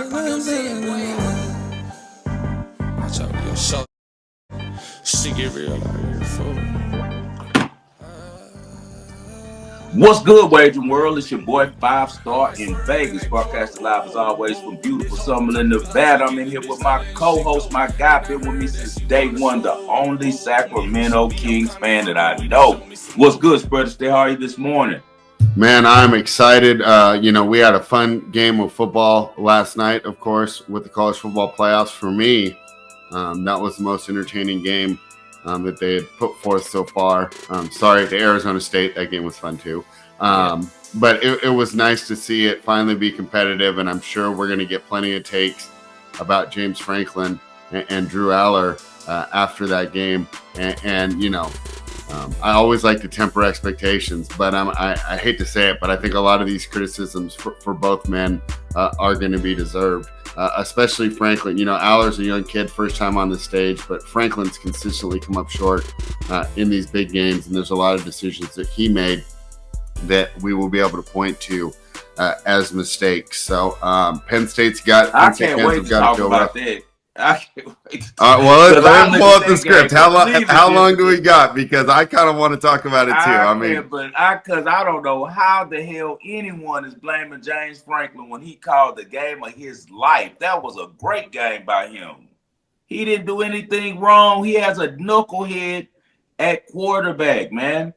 Watch out, your show. Shit get real out here, fool. What's good, wagering world? It's your boy Five Star in Vegas, broadcasting live as always from beautiful Summerlin, Nevada. I'm in here with my co-host, my guy, been with me since day one, the only Sacramento Kings fan that I know. What's good, Spreader? Stay how are you this morning? Man, I'm excited. We had a fun game of football last night, of course, with the college football playoffs. For me, that was the most entertaining game that they had put forth so far. Sorry to Arizona State. That game was fun too. But it was nice to see it finally be competitive, and I'm sure we're going to get plenty of takes about James Franklin and Drew Aller after that game. I always like to temper expectations, but I hate to say it, but I think a lot of these criticisms for both men are going to be deserved, especially Franklin. Aller's a young kid, first time on the stage, but Franklin's consistently come up short in these big games, and there's a lot of decisions that he made that we will be able to point to as mistakes. So Penn State's got. I can't wait to talk about that. I can't wait. Let me pull up the script. How long do we got? Because I kind of want to talk about it too. Because I don't know how the hell anyone is blaming James Franklin when he called the game of his life. That was a great game by him. He didn't do anything wrong. He has a knucklehead at quarterback, man.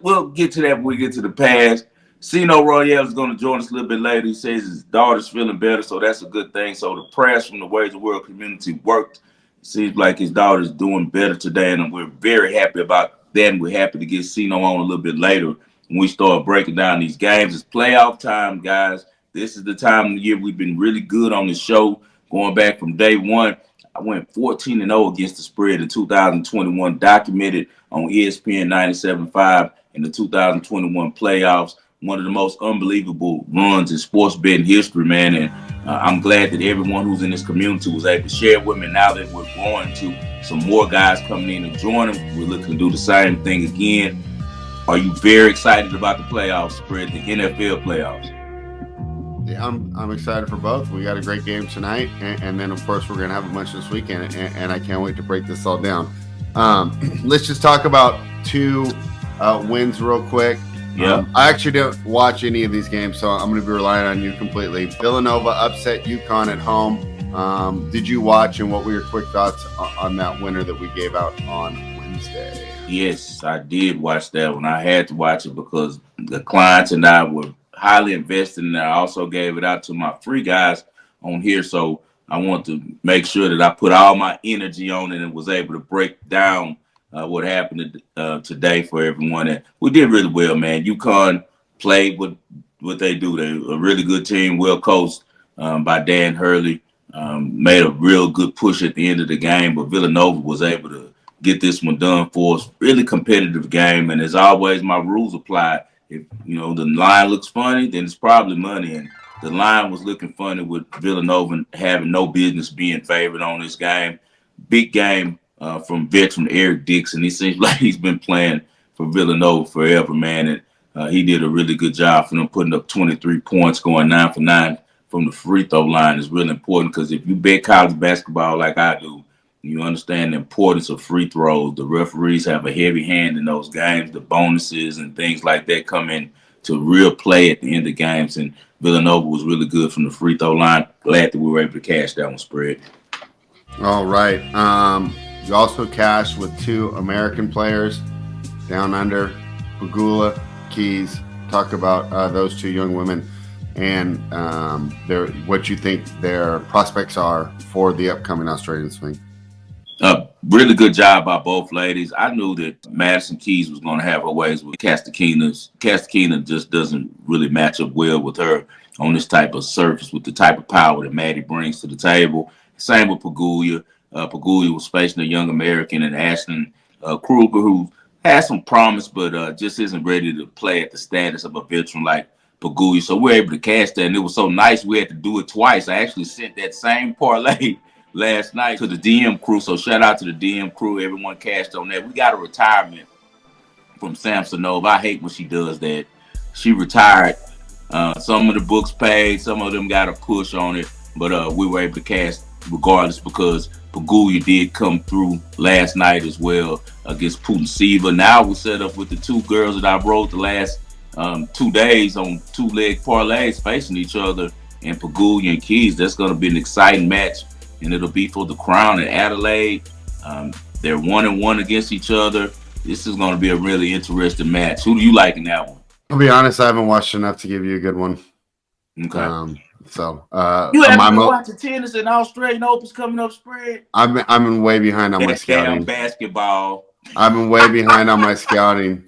We'll get to that when we get to the past. Sino Royale is going to join us a little bit later. He says his daughter's feeling better, so that's a good thing. So the prayers from the Ways of World community worked. It seems like his daughter's doing better today, and we're very happy about that. And we're happy to get Sino on a little bit later when we start breaking down these games. It's playoff time, guys. This is the time of the year we've been really good on the show going back from day one. I went 14-0 against the spread in 2021, documented on ESPN 97.5 in the 2021 playoffs. One of the most unbelievable runs in sports betting history, man. And I'm glad that everyone who's in this community was able to share with me. Now that we're growing to some more guys coming in and joining, we're looking to do the same thing again. Are you very excited about the playoffs spread, the NFL playoffs? Yeah, I'm excited for both. We got a great game tonight, and then of course we're gonna have a bunch this weekend, and I can't wait to break this all down. Let's just talk about two wins real quick. Yeah. I actually didn't watch any of these games, so I'm going to be relying on you completely. Villanova upset UConn at home. Did you watch, and what were your quick thoughts on that winner that we gave out on Wednesday? Yes, I did watch that one. I had to watch it because the clients and I were highly invested in it. I also gave it out to my free guys on here, so I want to make sure that I put all my energy on it and was able to break down what happened today for everyone. And we did really well, man. UConn played what they do. They're a really good team, well coached by Dan Hurley. Made a real good push at the end of the game, but Villanova was able to get this one done for us. Really competitive game, and as always, my rules apply. If the line looks funny, then it's probably money. And the line was looking funny with Villanova having no business being favored on this game. Big game. From veteran Eric Dixon. He seems like he's been playing for Villanova forever, man. And he did a really good job for them, putting up 23 points, going 9 for 9 from the free throw line is really important because if you bet college basketball like I do, you understand the importance of free throws. The referees have a heavy hand in those games. The bonuses and things like that come in to real play at the end of games. And Villanova was really good from the free throw line. Glad that we were able to cash that one spread. All right. You also cashed with two American players down under, Pagula, Keys. Talk about those two young women and what you think their prospects are for the upcoming Australian swing. Really good job by both ladies. I knew that Madison Keys was going to have her ways with Castakina. Castakina just doesn't really match up well with her on this type of surface with the type of power that Maddie brings to the table. Same with Pagulia. Pagulia was facing a young American and Ashton Kruger, who has some promise, but just isn't ready to play at the status of a veteran like Pagulia. So we're able to cash that, and it was so nice we had to do it twice. I actually sent that same parlay last night to the DM crew, so shout out to the DM crew. Everyone cashed on that. We got a retirement from Samsonova. I hate when she does that. She retired. Some of the books paid. Some of them got a push on it. but we were able to cash regardless because Pagulia did come through last night as well against Putin Siva. Now we're set up with the two girls that I rode the last 2 days on two-leg parlays facing each other, and Pagulia and Keys. That's going to be an exciting match, and it'll be for the crown in Adelaide. They're 1-1 against each other. This is going to be a really interesting match. Who do you like in that one? I'll be honest, I haven't watched enough to give you a good one. Okay. You haven't been watching tennis and Australian Open's coming up spread? I'm way behind on my scouting. Damn basketball. I've been way behind on my scouting.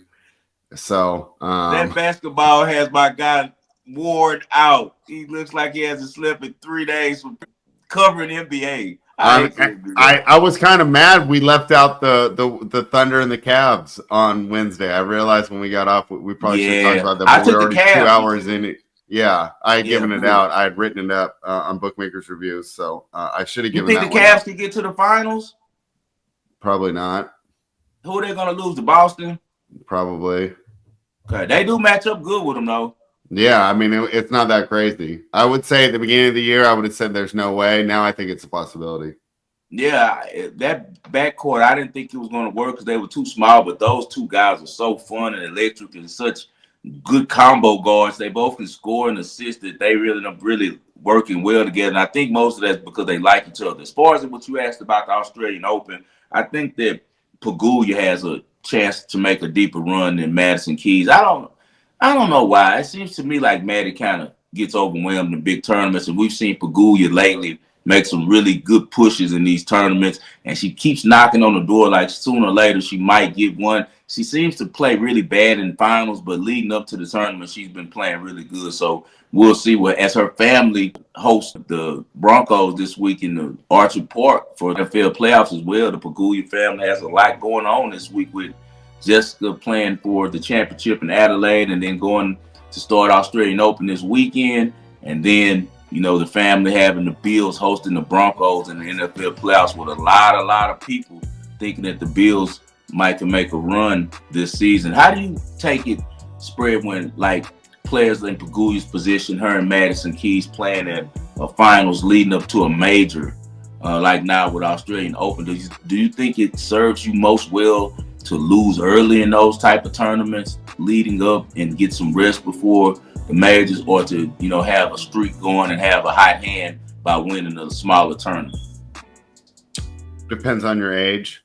So that basketball has my guy worn out. He looks like he hasn't slept in 3 days from covering NBA. I was kind of mad we left out the Thunder and the Cavs on Wednesday. I realized when we got off, we probably should have talked about that. But we were already 2 hours in it. Yeah, I had given it out. I had written it up on Bookmakers Reviews, so I should have given that. You think the Cavs can get to the finals? Probably not. Who are they going to lose to Boston? Probably. Okay, they do match up good with them, though. Yeah, I mean, it's not that crazy. I would say at the beginning of the year, I would have said there's no way. Now I think it's a possibility. Yeah, that backcourt, I didn't think it was going to work because they were too small, but those two guys are so fun and electric and such good combo guards. They both can score and assist. That they really working well together. And I think most of that's because they like each other. As far as what you asked about the Australian Open, I think that Pagulia has a chance to make a deeper run than Madison Keys. I don't know why. It seems to me like Maddie kind of gets overwhelmed in big tournaments, and we've seen Pagulia lately make some really good pushes in these tournaments, and she keeps knocking on the door like sooner or later she might get one. She seems to play really bad in finals, but leading up to the tournament, she's been playing really good. So we'll see what, as her family hosts the Broncos this week in the Orchard Park for NFL playoffs as well. The Pagulia family has a lot going on this week with Jessica playing for the championship in Adelaide and then going to start Australian Open this weekend. And then, the family having the Bills hosting the Broncos in the NFL playoffs with a lot of people thinking that the Bills might can make a run this season. How do you take it, Spread, when like players in Pagulia's position, her and Madison Keys playing at finals leading up to a major, like now with Australian Open? Do you think it serves you most well to lose early in those type of tournaments leading up and get some rest before the majors, or to have a streak going and have a hot hand by winning a smaller tournament? Depends on your age.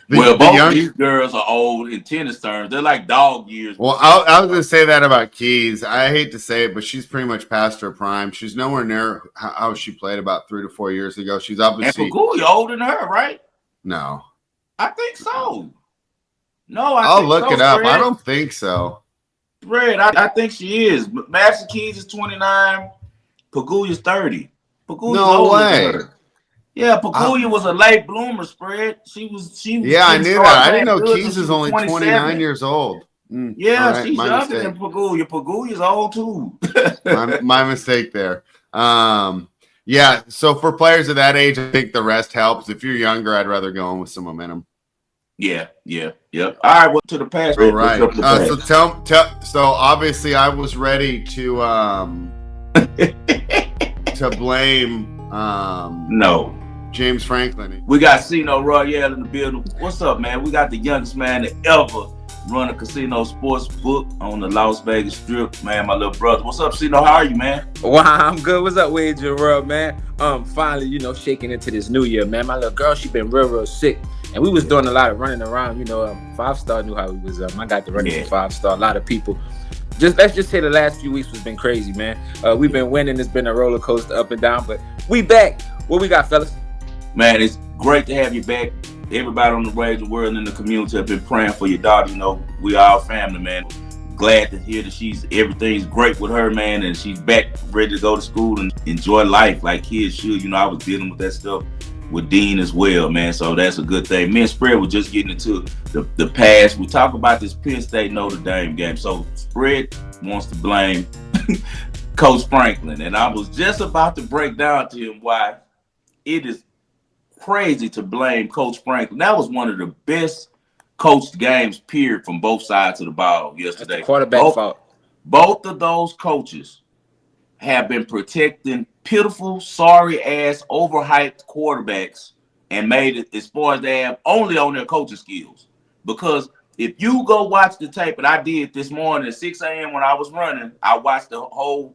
Both these girls are old in tennis terms. They're like dog years. Well, I was going to say that about Keys. I hate to say it, but she's pretty much past her prime. She's nowhere near how she played about 3 to 4 years ago. She's obviously... And Pagulia older than her, right? No. I think so. No, I'll look it up. I don't think so. Spread, I think she is. Madison Keys is 29. Pagulia's 30. Pagulia's no way. Yeah, Pagulia was a late bloomer, Spread. She was. Yeah, I knew that. I didn't know Keys is only 29 years old. Yeah, right, she's younger than Pagulia. Pagulia's old too. my mistake there. Yeah, so for players of that age, I think the rest helps. If you're younger, I'd rather go in with some momentum. Yeah. All right, well, to the past. All right. So obviously, I was ready to to blame no. James Franklin. We got Cino Royale in the building. What's up, man? We got the youngest man that ever run a casino sports book on the Las Vegas Strip, man. My little brother. What's up, Cino? How are you, man? Wow, I'm good. What's up, Wager World, man? Finally, shaking into this new year, man. My little girl, she been real sick, and we was doing a lot of running around. 5-star knew how he was. I got to run for 5-star. A lot of people. Let's just say the last few weeks has been crazy, man. We've been winning. It's been a roller coaster up and down, but we back. What we got, fellas? Man, it's great to have you back. Everybody on the Wager World and in the community have been praying for your daughter. We are family, man. Glad to hear that everything's great with her, man, and she's back ready to go to school and enjoy life like kids should. I was dealing with that stuff with Dean as well, man. So that's a good thing. Me and Spread were just getting into the past. We talk about this Penn State Notre Dame game. So Spread wants to blame Coach Franklin, and I was just about to break down to him why it is crazy to blame Coach Franklin. That was one of the best coached games, period, from both sides of the ball yesterday. That's the quarterback fault. Both of those coaches have been protecting pitiful, sorry ass, overhyped quarterbacks and made it as far as they have only on their coaching skills. Because if you go watch the tape, and I did this morning at 6 a.m. when I was running, I watched the whole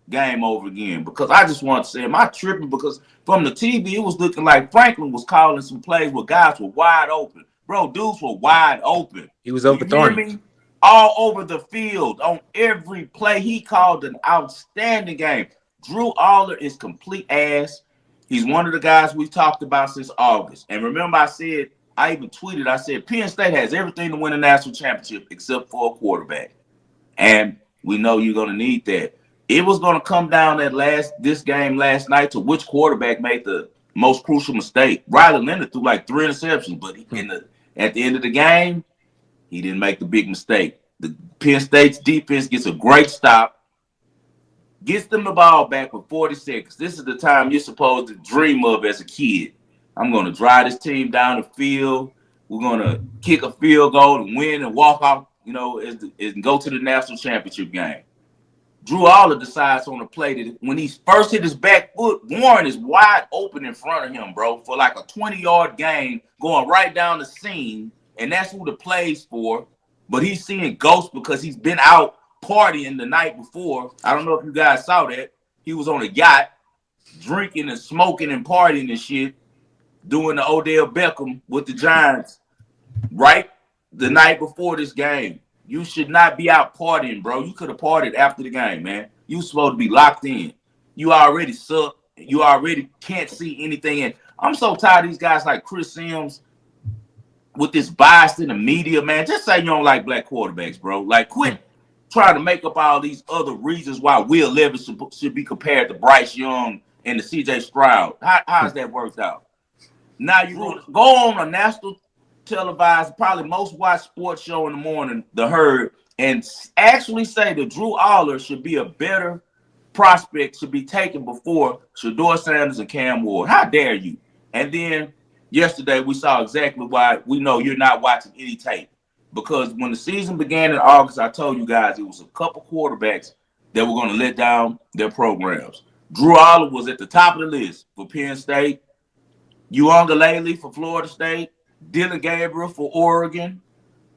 game over again because I just want to say, am I tripping? Because from the TV, it was looking like Franklin was calling some plays where guys were wide open. Bro, dudes were wide open. He was You hear overthrowing. me? All over the field on every play. He called an outstanding game. Drew Aller is complete ass. He's one of the guys we've talked about since August. And remember, I even tweeted, I said, Penn State has everything to win a national championship except for a quarterback. And we know you're going to need that. It was going to come down at this game last night to which quarterback made the most crucial mistake. Riley Leonard threw like 3 interceptions, but at the end of the game, he didn't make the big mistake. The Penn State's defense gets a great stop, gets them the ball back with 40 seconds. This is the time you're supposed to dream of as a kid. I'm going to drive this team down the field. We're going to kick a field goal and win and walk off, and go to the national championship game. Drew Aller decides on the play that when he first hit his back foot, Warren is wide open in front of him, bro, for like a 20-yard gain going right down the seam. And that's who the play's for. But he's seeing ghosts because he's been out partying the night before. I don't know if you guys saw that. He was on a yacht drinking and smoking and partying and shit, doing the Odell Beckham with the Giants right the night before this game. You should not be out partying, bro. You could have partied after the game, man. You supposed to be locked in. You already suck. You already can't see anything. And I'm so tired of these guys like Chris Sims with this bias in the media, man. Just say you don't like black quarterbacks, bro. Like, quit trying to make up all these other reasons why Will Levis should be compared to Bryce Young and to C.J. Stroud. How's that worked out? Now you're going to go on a national televised, probably most watched sports show in the morning, The Herd, and actually say that Drew Aller should be a better prospect, should be taken before Shedeur Sanders and Cam Ward. How dare you? And then yesterday we saw exactly why we know you're not watching any tape. Because when the season began in August, I told you guys it was a couple quarterbacks that were going to let down their programs. Drew Aller was at the top of the list for Penn State, Uiagalelei for Florida State, Dylan Gabriel for Oregon,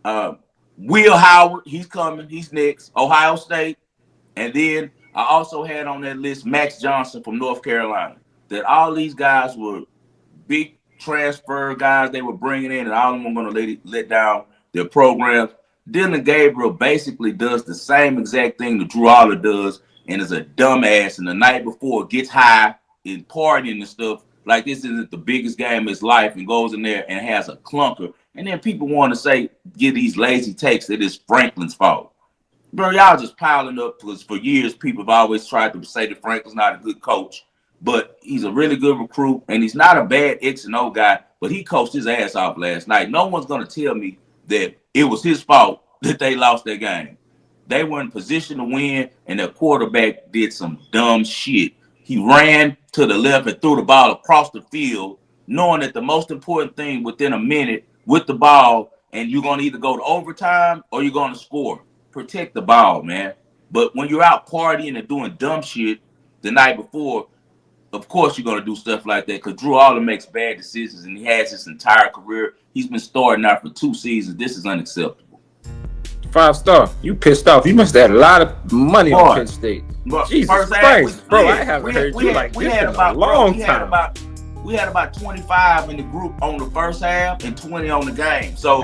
Will Howard, he's coming, he's next, Ohio State, and then I also had on that list Max Johnson from North Carolina. That all these guys were big transfer guys they were bringing in, and all of them were going to let down their programs. Dylan Gabriel basically does the same exact thing that Drew Aller does, and is a dumbass, and the night before gets high and partying and stuff. Like this isn't the biggest game of his life, and goes in there and has a clunker. And then people want to give these lazy takes that it's Franklin's fault. Bro, y'all just piling up because for years people have always tried to say that Franklin's not a good coach, but he's a really good recruit, and he's not a bad X and O guy, but he coached his ass off last night. No one's going to tell me that it was his fault that they lost their game. They were in position to win, and their quarterback did some dumb shit. He ran to the left and threw the ball across the field, knowing that the most important thing within a minute with the ball, and you're going to either go to overtime or you're going to score. Protect the ball, man. But when you're out partying and doing dumb shit the night before, of course you're going to do stuff like that because Drew Aller makes bad decisions, and he has his entire career. He's been starting out for 2 seasons. This is unacceptable. 5-star. You pissed off. You must have had a lot of money on Penn State. Jesus Christ, bro! I haven't heard you like this in a long time. We had about 25 in the group on the first half and 20 on the game. So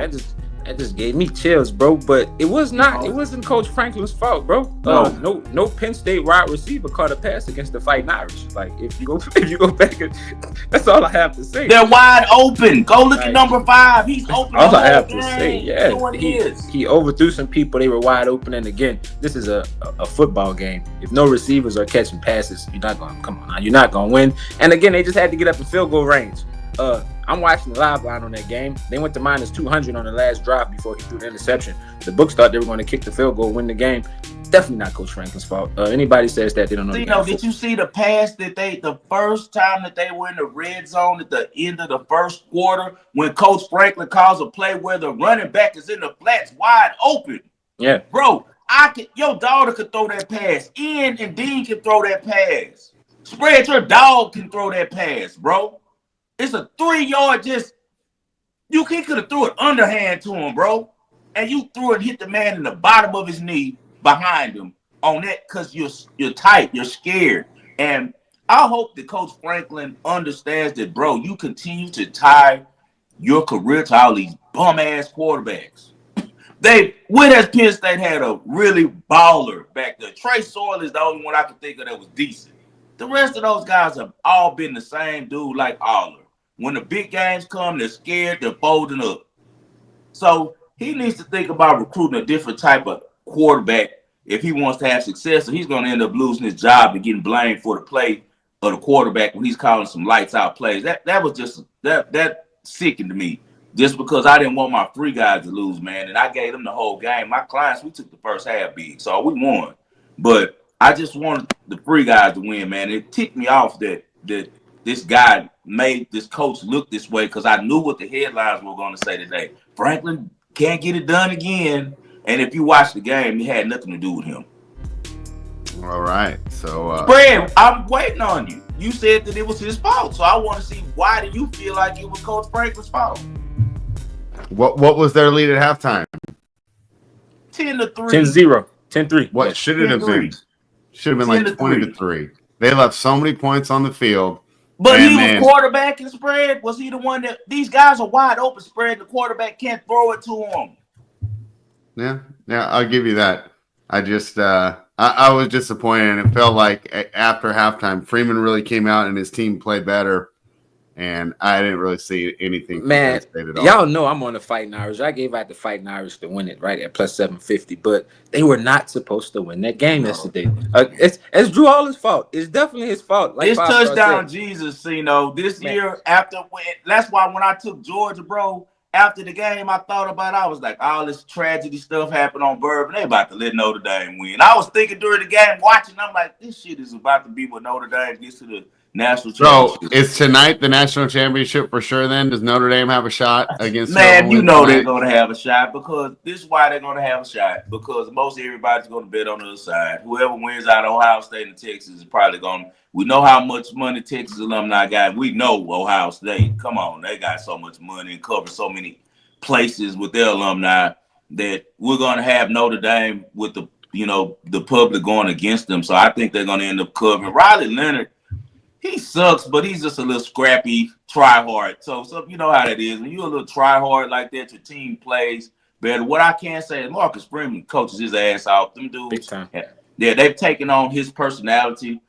that just gave me chills, bro. But it was not. It wasn't Coach Franklin's fault, bro. No Penn State wide receiver caught a pass against the Fighting Irish. Like if you go back, that's all I have to say. They're wide open. Go look at number 5. He's open. All I have to say, yeah, he overthrew some people. They were wide open. And again, this is a football game. If no receivers are catching passes, you're not going. Come on, now, you're not going to win. And again, they just had to get up in field goal range. I'm watching the live line on that game. They went to minus 200 on the last drive before he threw the interception. The books thought they were going to kick the field goal, win the game. Definitely not Coach Franklin's fault. Anybody says that, they don't know. Did you see the pass that the first time that they were in the red zone at the end of the first quarter when Coach Franklin calls a play where the running back is in the flats wide open? Yeah. Bro, Your daughter could throw that pass. Ian and Dean can throw that pass. Spread, your dog can throw that pass, bro. It's a 3-yard just. He could have threw it underhand to him, bro. And you threw it, hit the man in the bottom of his knee behind him on that because you're tight, you're scared. And I hope that Coach Franklin understands that, bro, you continue to tie your career to all these bum-ass quarterbacks. Whereas Penn State had a really baller back there. Trey Sawyer is the only one I can think of that was decent. The rest of those guys have all been the same dude like Aller. When the big games come, they're scared, they're folding up. So he needs to think about recruiting a different type of quarterback if he wants to have success, or he's going to end up losing his job and getting blamed for the play of the quarterback when he's calling some lights out plays. That was just that sickened to me. Just because I didn't want my free guys to lose, man, and I gave them the whole game. My clients, we took the first half big, so we won. But I just wanted the free guys to win, man. It ticked me off that this guy made this coach look this way because I knew what the headlines were going to say today. Franklin can't get it done again. And if you watch the game, it had nothing to do with him. All right. So Spread, I'm waiting on you. You said that it was his fault. So I want to see, why do you feel like it was Coach Franklin's fault? what was their lead at halftime? 10-3. 10-0. 10-3. What should it have been? Should have been like 20-3. They left so many points on the field. But he was quarterbacking, Spread. Was he the one that these guys are wide open, Spread? The quarterback can't throw it to him. Yeah, I'll give you that. I just I was disappointed, and it felt like after halftime, Freeman really came out and his team played better, and I didn't really see anything. Man, y'all know I'm on the Fighting Irish. I gave out the Fighting Irish to win it right at plus 750, but they were not supposed to win that game yesterday. It's Drew Holland's fault. It's definitely his fault. Like it's touchdown Jesus, this year that's why when I took Georgia, bro, after the game, I thought about it. I was like, all this tragedy stuff happened on Bourbon. They about to let Notre Dame win. I was thinking during the game, watching, I'm like, this shit is about to be what Notre Dame gets to the national championship. So is tonight the national championship for sure then? Does Notre Dame have a shot against Man, you know they're going to have a shot because this is why they're going to have a shot because most everybody's going to bet on the other side. Whoever wins out of Ohio State and Texas is probably going to – we know how much money Texas alumni got. We know Ohio State. Come on, they got so much money and cover so many places with their alumni that we're going to have Notre Dame with the public going against them. So I think they're going to end up covering. Riley Leonard, he sucks, but he's just a little scrappy, try hard. So you know how that is. When you're a little try hard like that, your team plays better. What I can say is Marcus Freeman coaches his ass off. Them dudes, yeah, they've taken on his personality.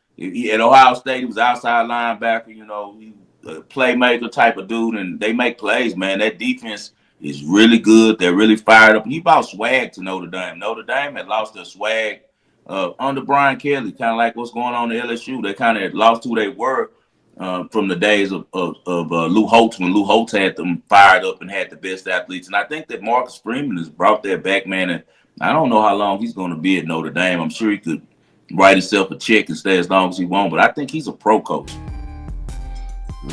At Ohio State, he was outside linebacker, he a playmaker type of dude, and they make plays, man. That defense is really good. They're really fired up. He brought swag to Notre Dame. Notre Dame had lost their swag under Brian Kelly, kind of like what's going on at LSU. They kind of lost who they were from the days of Lou Holtz, when Lou Holtz had them fired up and had the best athletes. And I think that Marcus Freeman has brought that back, man. And I don't know how long he's going to be at Notre Dame. I'm sure he could write himself a check and stay as long as he wants, but I think he's a pro coach.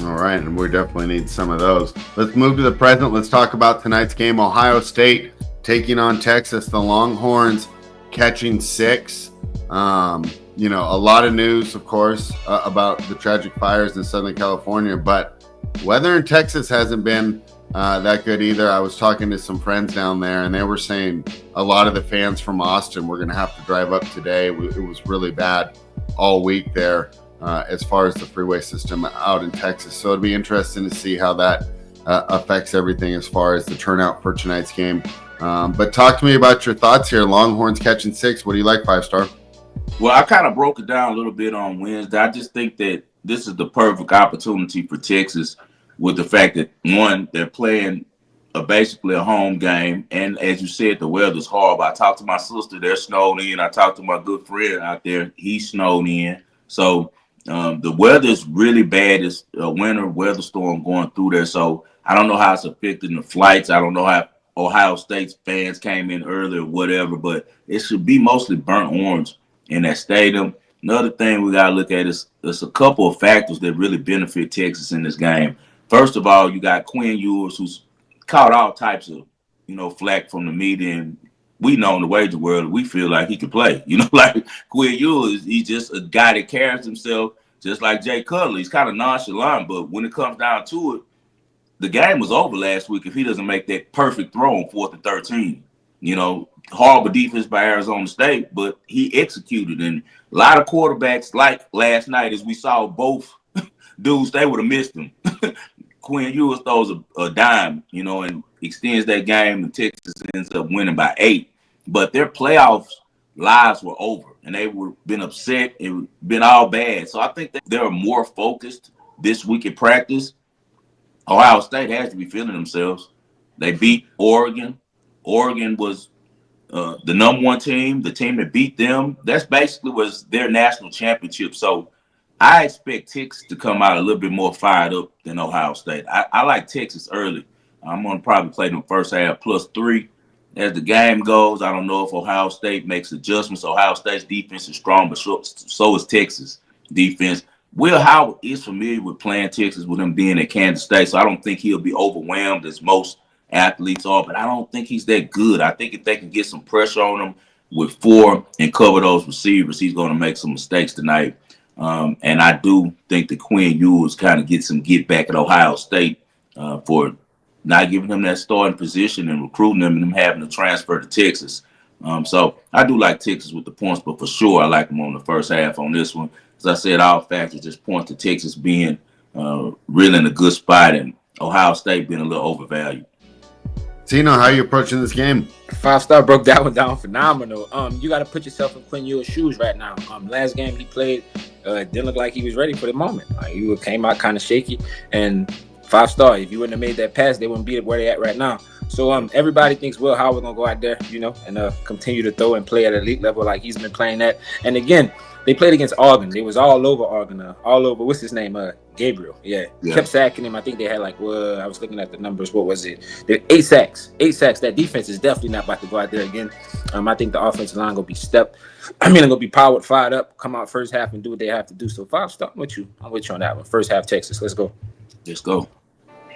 All right, and we definitely need some of those. Let's move to the present. Let's talk about tonight's game. Ohio State taking on Texas. The Longhorns catching 6. A lot of news, of course, about the tragic fires in Southern California, but weather in Texas hasn't been that good either. I was talking to some friends down there, and they were saying a lot of the fans from Austin were going to have to drive up today. It was really bad all week there as far as the freeway system out in Texas. So it'd be interesting to see how that affects everything as far as the turnout for tonight's game. But talk to me about your thoughts here. Longhorns catching 6. What do you like, 5-star? Well, I kind of broke it down a little bit on Wednesday. I just think that this is the perfect opportunity for Texas with the fact that, one, they're playing basically a home game. And as you said, the weather's horrible. I talked to my sister. They're snowed in. I talked to my good friend out there. He's snowed in. So the weather's really bad. It's a winter weather storm going through there. So I don't know how it's affecting the flights. I don't know how Ohio State's fans came in early or whatever, but it should be mostly burnt orange in that stadium. Another thing we got to look at is there's a couple of factors that really benefit Texas in this game. First of all, you got Quinn Ewers, who's caught all types of, flack from the media and we know in the wager world, we feel like he could play. Like Quinn Ewers, he's just a guy that carries himself just like Jay Cutler. He's kind of nonchalant, but when it comes down to it, the game was over last week if he doesn't make that perfect throw on 4th and 13. Horrible defense by Arizona State, but he executed. And a lot of quarterbacks, like last night, as we saw both dudes, they would have missed him. Quinn Ewers throws a dime, and extends that game, and Texas ends up winning by 8. But their playoffs lives were over, and they were been upset and been all bad. So I think that they're more focused this week in practice. Ohio State has to be feeling themselves. They beat Oregon. Oregon was the #1 team, the team that beat them. That's basically was their national championship. So I expect Texas to come out a little bit more fired up than Ohio State. I like Texas early. I'm going to probably play them first half +3. As the game goes, I don't know if Ohio State makes adjustments. Ohio State's defense is strong, but so is Texas defense. Will Howard is familiar with playing Texas with him being at Kansas State, so I don't think he'll be overwhelmed as most athletes are, but I don't think he's that good. I think if they can get some pressure on him with 4 and cover those receivers, he's going to make some mistakes tonight. And I do think that Quinn Ewers kind of gets some get back at Ohio State for not giving him that starting position and recruiting him and him having to transfer to Texas. So I do like Texas with the points, but for sure I like them on the first half on this one. As I said, all factors just point to Texas being really in a good spot and Ohio State being a little overvalued. Tino, how are you approaching this game? 5-star broke that one down phenomenal. You got to put yourself in Quinn Ewers' shoes right now. Last game he played, didn't look like he was ready for the moment. He came out kind of shaky. And 5-star, if you wouldn't have made that pass, they wouldn't be where they at right now. So everybody thinks Will Howard gonna go out there, and continue to throw and play at elite level like he's been playing at. And again, they played against Oregon. They was all over Oregon, all over. What's his name? Gabriel. Yeah. Kept sacking him. I think they had I was looking at the numbers. What was it? 8 sacks. 8 sacks. That defense is definitely not about to go out there again. I think the offensive line gonna be gonna be powered, fired up, come out first half and do what they have to do. So 5-star, I'm with you on that one. First half Texas. Let's go. Let's go.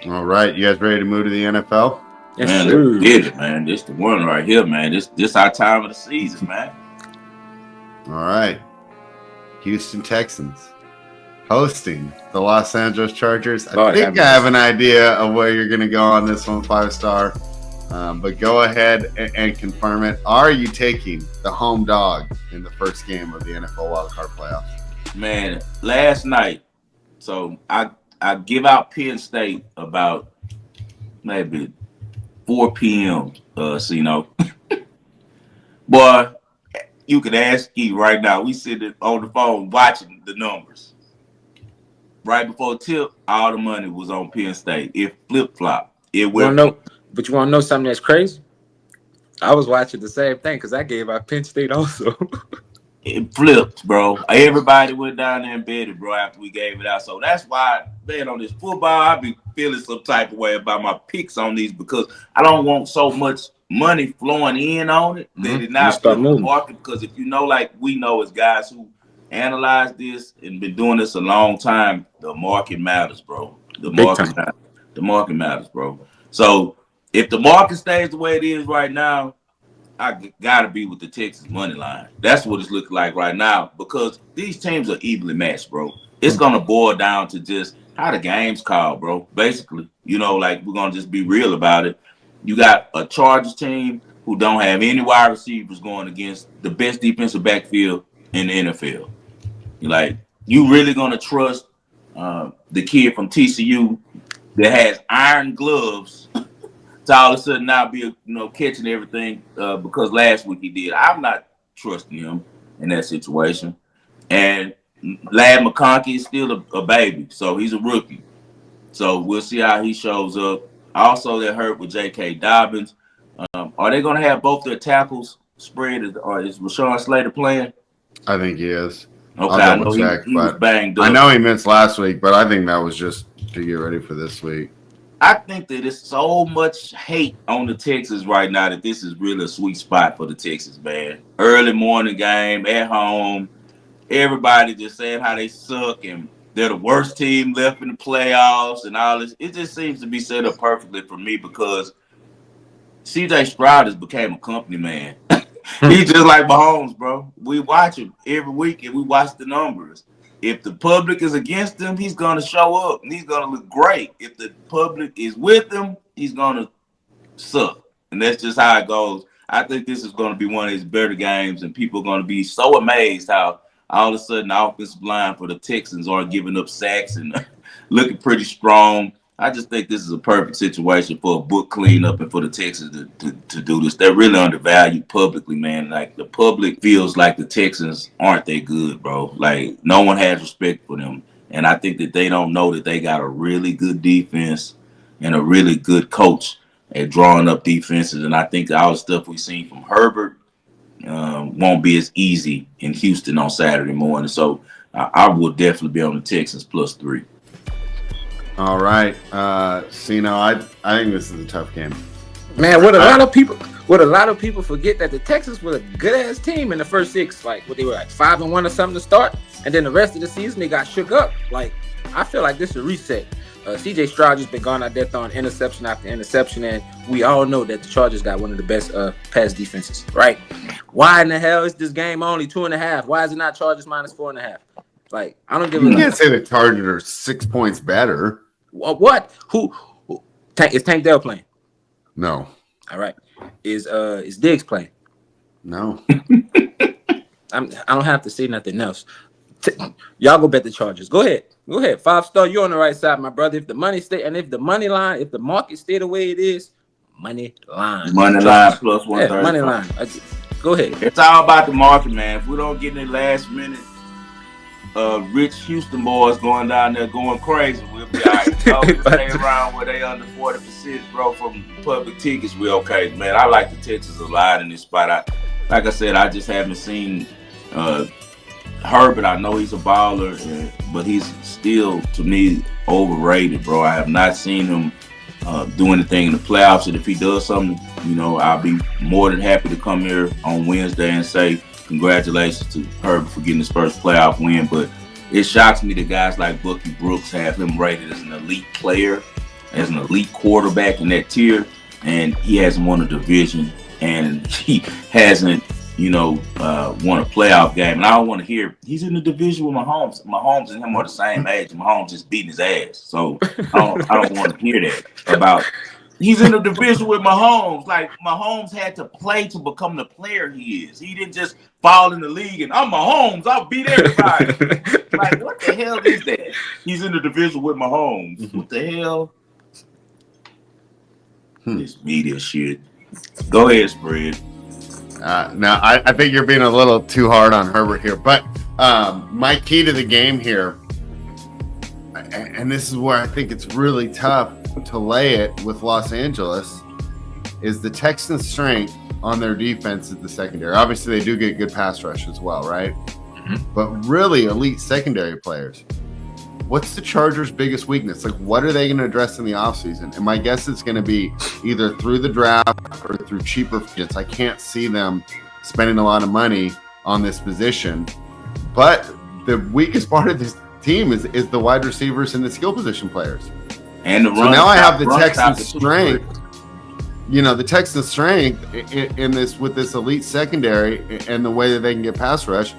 All right, you guys ready to move to the NFL? Yes, man, let's get it, man. This the one right here, man. This our time of the season, man. All right. Houston Texans hosting the Los Angeles Chargers. I think I have an idea of where you're going to go on this one, 5-star. But go ahead and confirm it. Are you taking the home dog in the first game of the NFL wildcard playoffs? Man, last night, so I give out Penn State about maybe 4 p.m. Boy, you could ask Ski right now. We sitting on the phone watching the numbers. Right before tip, all the money was on Penn State. It flip-flopped. It went. But you want to know something that's crazy? I was watching the same thing because I gave out Penn State also. It flipped, bro. Everybody went down there and betted, bro, after we gave it out. So that's why, man, on this football, I be feeling some type of way about my picks on these because I don't want so much money flowing in on it that it not flip the market. Because if you know, like we know as guys who analyze this and been doing this a long time, the market matters, bro. The market matters, bro. So if the market stays the way it is right now, I gotta be with the Texas money line. That's what it's looking like right now because these teams are evenly matched, bro. It's gonna boil down to just how the game's called, bro. Basically, like we're gonna just be real about it. You got a Chargers team who don't have any wide receivers going against the best defensive backfield in the NFL. You really gonna trust the kid from TCU that has iron gloves to all of a sudden now be catching everything because last week he did. I'm not trusting him in that situation. And Lad McConkey is still a baby, so he's a rookie. So we'll see how he shows up. Also, they're hurt with J.K. Dobbins. Are they going to have both their tackles spread, or is Rashawn Slater playing? I think he is. Okay, I know he was banged up. I know he missed last week, but I think that was just to get ready for this week. I think that there's so much hate on the Texans right now that this is really a sweet spot for the Texans, man. Early morning game at home. Everybody just saying how they suck and they're the worst team left in the playoffs and all this. It just seems to be set up perfectly for me because CJ Stroud has became a company man. He's just like Mahomes, bro. We watch him every week and we watch the numbers. If the public is against him, he's gonna show up and he's gonna look great. If the public is with him, he's gonna suck. And that's just how it goes. I think this is gonna be one of his better games, and people are gonna be so amazed how all of a sudden the offensive line for the Texans aren't giving up sacks and looking pretty strong. I just think this is a perfect situation for a book cleanup and for the Texans to do this. They're really undervalued publicly, man. Like, the public feels like the Texans aren't that good, bro. Like, no one has respect for them. And I think that they don't know that they got a really good defense and a really good coach at drawing up defenses. And I think all the stuff we've seen from Herbert won't be as easy in Houston on Saturday morning. So I will definitely be on the Texans +3. All right, Cino, I think this is a tough game. Man, what a lot of people forget that the Texans were a good ass team in the first 6. Like, what they were like 5-1 or something to start, and then the rest of the season they got shook up. Like, I feel like this is a reset. CJ Stroud just been gone out there throwing interception after interception, and we all know that the Chargers got one of the best pass defenses, right? Why in the hell is this game only 2.5? Why is it not Chargers -4.5? Like, I don't give a. You can't say the Chargers are 6 points better. What? Who is Tank Dell playing? No. All right. Is Diggs playing? No. I don't have to say nothing else. Y'all go bet the Chargers. Go ahead. 5-star. You're on the right side, my brother. If the money stay, and if the market stay the way it is, money line +130. Yeah, money line. Go ahead. It's all about the market, man. If we don't get in the last minute, rich Houston boys going down there going crazy, we'll be all right. Stay around where they under 40%, bro, from public tickets, we okay, man. I like the Texans a lot in this spot. Like I said, I just haven't seen Herbert. I know he's a baller, but he's still, to me, overrated, bro. I have not seen him do anything in the playoffs, and if he does something, I'll be more than happy to come here on Wednesday and say congratulations to Herbert for getting his first playoff win. But it shocks me that guys like Bucky Brooks have him rated as an elite player, as an elite quarterback in that tier, and he hasn't won a division, and he hasn't won a playoff game. And I don't want to hear he's in the division with Mahomes. Mahomes and him are the same age, and Mahomes just beating his ass. So I don't want to hear that about he's in the division with Mahomes. Like, Mahomes had to play to become the player he is. He didn't just fall in the league and I'm Mahomes, I'll beat everybody. Like, what the hell is that? He's in the division with Mahomes. What the hell? This media shit. Go ahead, Spread. Now, I think you're being a little too hard on Herbert here, but my key to the game here, and this is where I think it's really tough to lay it with Los Angeles, is the Texans' strength on their defense is the secondary. Obviously, they do get good pass rush as well, right? Mm-hmm. But really, elite secondary players. What's the Chargers' biggest weakness? Like, what are they going to address in the offseason? And my guess is going to be either through the draft or through cheaper free agents. I can't see them spending a lot of money on this position. But the weakest part of this team is the wide receivers and the skill position players. And the run. So now I have the Texans' strength. The Texans' strength in this with this elite secondary and the way that they can get pass rush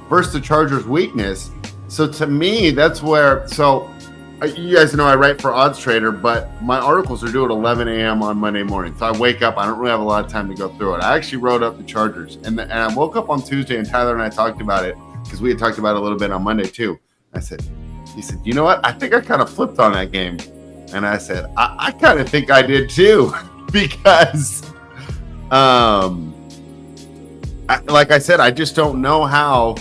versus the Chargers' weakness. So to me, that's where. So you guys know I write for Odds Trader, but my articles are due at 11 a.m. on Monday morning. So I wake up. I don't really have a lot of time to go through it. I actually wrote up the Chargers, and I woke up on Tuesday, and Tyler and I talked about it because we had talked about it a little bit on Monday too. He said, you know what? I think I kind of flipped on that game. And I said, I kind of think I did too, because, like I said, I just don't know how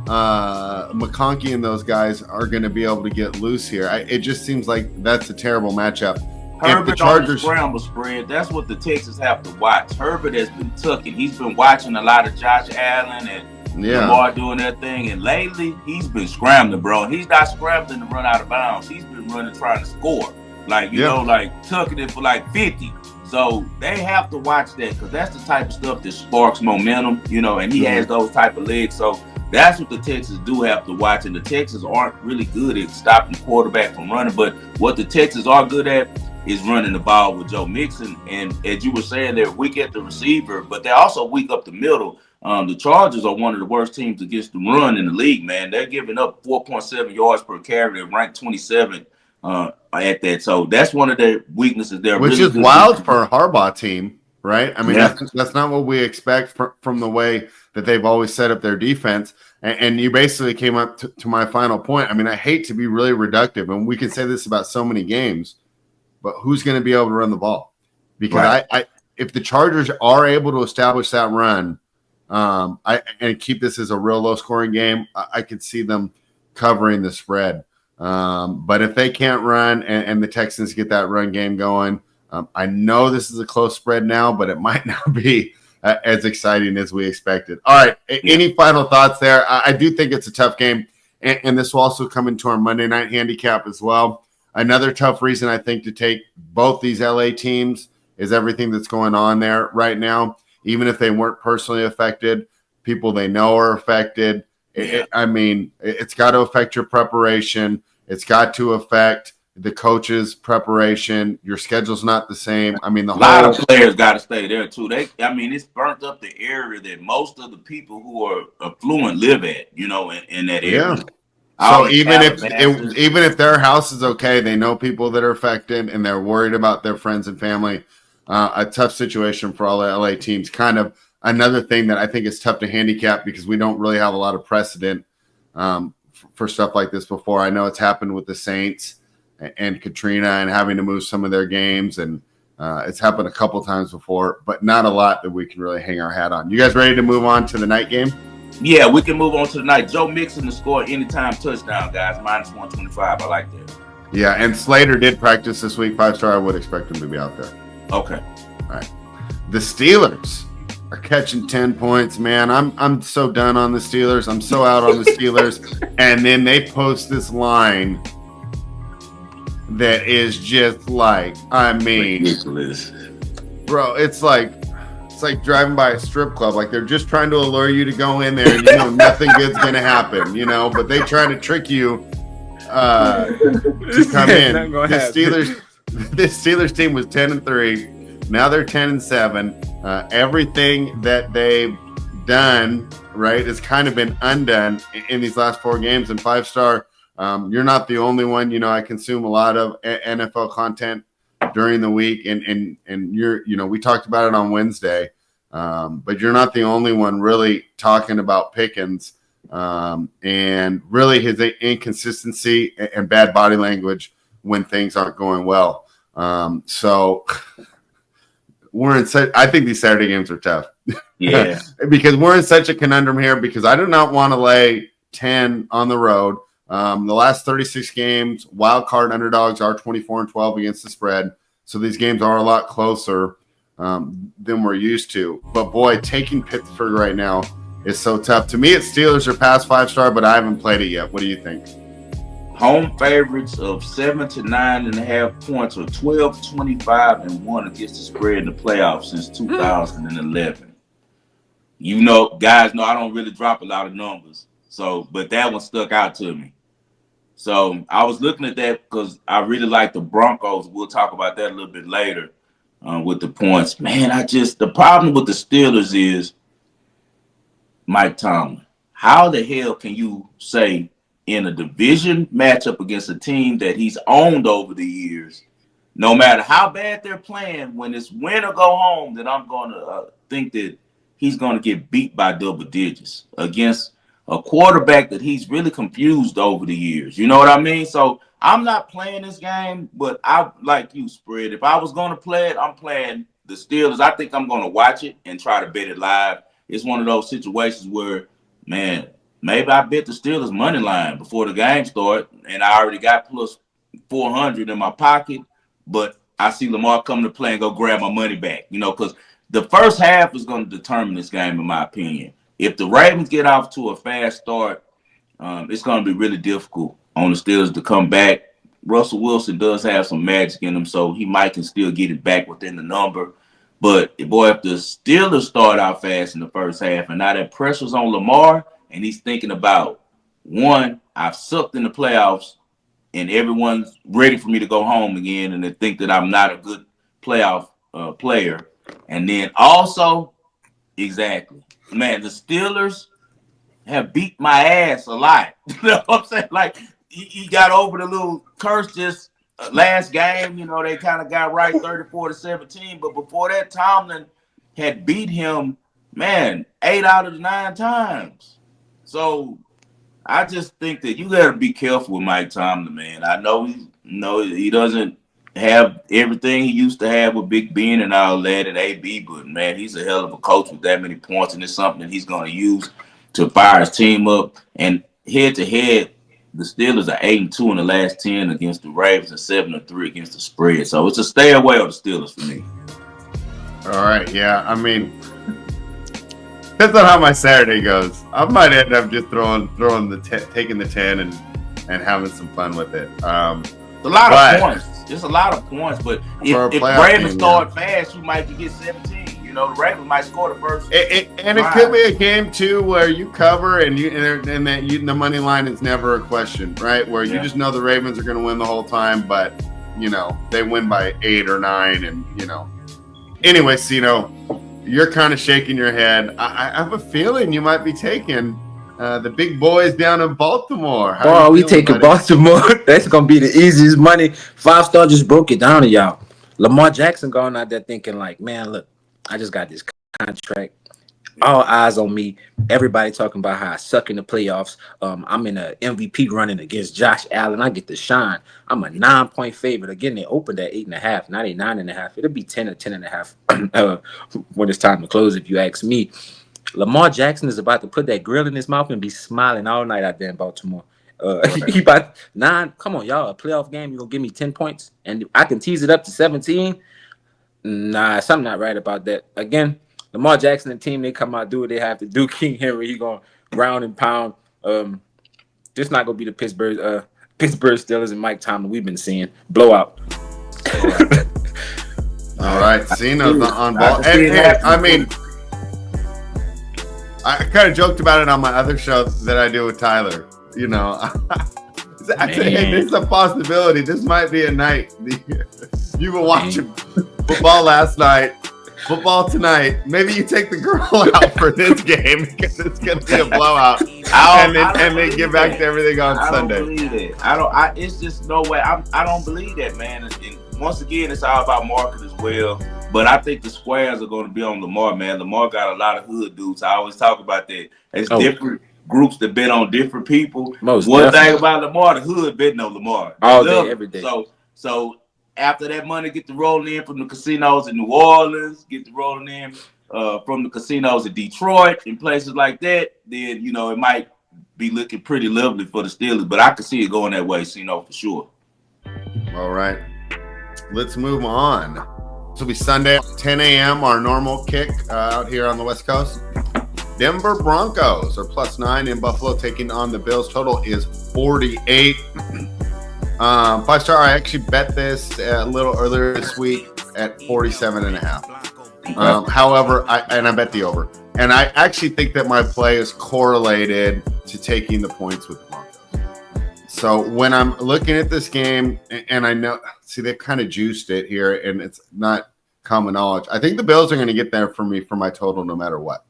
McConkey and those guys are going to be able to get loose here. It just seems like that's a terrible matchup. Herbert the Chargers scramble spread. That's what the Texans have to watch. Herbert has been tucking. He's been watching a lot of Josh Allen and Lamar doing that thing, and lately he's been scrambling, bro. He's not scrambling to run out of bounds. He's been running trying to score. Like, like tucking it for like 50. So they have to watch that, because that's the type of stuff that sparks momentum, and he has those type of legs. So that's what the Texans do have to watch. And the Texans aren't really good at stopping the quarterback from running. But what the Texans are good at is running the ball with Joe Mixon. And as you were saying, they're weak at the receiver, but they're also weak up the middle. The Chargers are one of the worst teams against the run in the league, man. They're giving up 4.7 yards per carry. They're ranked 27th at that. So that's one of their weaknesses. They're Which really is good wild defense. for a Harbaugh team, right? I mean, Yeah. that's not what we expect from the way that they've always set up their defense. And you basically came up to my final point. I mean, I hate to be really reductive, and we can say this about so many games, but who's going to be able to run the ball? Because Right. I if the Chargers are able to establish that run, and keep this as a real low scoring game, I could see them covering the spread. But if they can't run and the Texans get that run game going, I know this is a close spread now, but it might not be as exciting as we expected. All right. Any final thoughts there? I do think it's a tough game, and this will also come into our Monday night handicap as well. Another tough reason I think to take both these LA teams is everything that's going on there right now. Even if they weren't personally affected, people they know are affected. I mean, it's got to affect your preparation. It's got to affect the coach's preparation. Your schedule's not the same. I mean, A lot of players got to stay there too. It's burnt up the area that most of the people who are affluent live at. In that area. Yeah. All So the even if their house is okay, they know people that are affected and they're worried about their friends and family. A tough situation for all the LA teams. Kind of another thing that I think is tough to handicap because we don't really have a lot of precedent for stuff like this before. I know it's happened with the Saints and Katrina and having to move some of their games, and it's happened a couple times before, but not a lot that we can really hang our hat on. You guys ready to move on to the night game? Yeah, we can move on to the night. Joe Mixon to score anytime touchdown, guys. -125. I like that. Yeah, and Slater did practice this week. 5-star. I would expect him to be out there. Okay. All right. The Steelers are catching 10 points, man. I'm so done on the Steelers. I'm so out on the Steelers. And then they post this line that is just like, I mean, ridiculous. Bro, it's like driving by a strip club. Like they're just trying to allure you to go in there and nothing good's gonna happen, but they try to trick you to come in. The Steelers team was 10-3. Now they're 10-7. Everything that they've done, right, has kind of been undone in these last 4 games. And 5-star, you're not the only one. I consume a lot of NFL content during the week, and you're, we talked about it on Wednesday, but you're not the only one really talking about Pickens and really his inconsistency and bad body language when things aren't going well. So we're in such, I think these Saturday games are tough. Yeah. Because we're in such a conundrum here because I do not want to lay 10 on the road. The last 36 games, wild card underdogs are 24-12 against the spread. So these games are a lot closer than we're used to. But boy, taking Pittsburgh right now is so tough. To me, it's Steelers are past 5-star, but I haven't played it yet. What do you think? Home favorites of 7 to 9.5 points, or 12-25-1 against the spread in the playoffs since 2011. Guys know I don't really drop a lot of numbers. So, but that one stuck out to me. So I was looking at that because I really like the Broncos. We'll talk about that a little bit later with the points. Man, the problem with the Steelers is Mike Tomlin. How the hell can you say in a division matchup against a team that he's owned over the years, no matter how bad they're playing, when it's win or go home, that I'm going to think that he's going to get beat by double digits against a quarterback that he's really confused over the years. You know what I mean? So I'm not playing this game, but I like you, Spread. If I was going to play it, I'm playing the Steelers. I think I'm going to watch it and try to bet it live. It's one of those situations where, man, maybe I bet the Steelers money line before the game started, and I already got plus 400 in my pocket, but I see Lamar come to play and go grab my money back, because the first half is going to determine this game, in my opinion. If the Ravens get off to a fast start, it's going to be really difficult on the Steelers to come back. Russell Wilson does have some magic in him, so he might can still get it back within the number. But, boy, if the Steelers start out fast in the first half and now that pressure's on Lamar and he's thinking about, one, I've sucked in the playoffs and everyone's ready for me to go home again, and they think that I'm not a good playoff player. And then also, exactly, man, the Steelers have beat my ass a lot. You know what I'm saying? Like he got over the little curse just last game. You know, they kind of got right 34-17. But before that, Tomlin had beat him, man, 8 out of the 9 times. So I just think that you got to be careful with Mike Tomlin, man. I know he doesn't have everything he used to have with Big Ben and all that at AB, but man, he's a hell of a coach with that many points, and it's something that he's going to use to fire his team up. And head to head, the Steelers are 8-2 in the last 10 against the Ravens and 7-3 against the spread. So it's a stay away of the Steelers for me. All right, yeah. I mean, depends on how my Saturday goes. I might end up just taking the 10 and having some fun with it. It's a lot of points. It's a lot of points, but if the Ravens start fast, you might get 17. You know, the Ravens might score the first. It could be a game too where you cover and the money line is never a question, right? Where you just know the Ravens are going to win the whole time, but you know they win by 8 or 9, and you know. Anyway, Cino, you're kind of shaking your head. I have a feeling you might be taking the big boys down in Baltimore. Oh, we taking Baltimore. That's gonna be the easiest money. 5-star just broke it down to y'all. Lamar Jackson going out there thinking like, man, look, I just got this contract. All eyes on me. Everybody talking about how I suck in the playoffs. I'm in a MVP running against Josh Allen. I get to shine. I'm a 9-point favorite. Again, they opened at 8.5. Now they 9.5. It'll be 10 or 10.5 when it's time to close, if you ask me. Lamar Jackson is about to put that grill in his mouth and be smiling all night out there in Baltimore. He about 9. Come on, y'all. A playoff game, you're gonna give me 10 points, and I can tease it up to 17. Nah, something not right about that. Again, Lamar Jackson and team, they come out, do what they have to do. King Henry, he going ground and pound. This not gonna be the Pittsburgh Steelers and Mike Tomlin we've been seeing. Blowout. All right, Cino's on ball. I mean, I kind of joked about it on my other show that I do with Tyler. You know, I say, hey, there's a possibility. This might be a night. You've been watching football last night, football tonight. Maybe you take the girl out for this game because it's going to be a blowout, and then get back to everything on Sunday. I don't believe it. It's just no way. I don't believe that, man. And once again, it's all about market as well. But I think the squares are going to be on Lamar, man. Lamar got a lot of hood dudes. I always talk about that. It's different groups that bet on different people. One thing about Lamar, the hood betting on Lamar. All day, every day. So after that money get to rolling in from the casinos in New Orleans, get to rolling in from the casinos in Detroit and places like that, then, you know, it might be looking pretty lovely for the Steelers. But I can see it going that way, for sure. All right. Let's move on. This will be Sunday, 10 a.m., our normal kick out here on the West Coast. Denver Broncos are +9 in Buffalo, taking on the Bills. Total is 48. 5-star, I actually bet this a little earlier this week at 47.5. However, I bet the over. And I actually think that my play is correlated to taking the points with the Broncos. So when I'm looking at this game, and I know, they've kind of juiced it here, and it's not common knowledge. I think the Bills are going to get there for me for my total no matter what.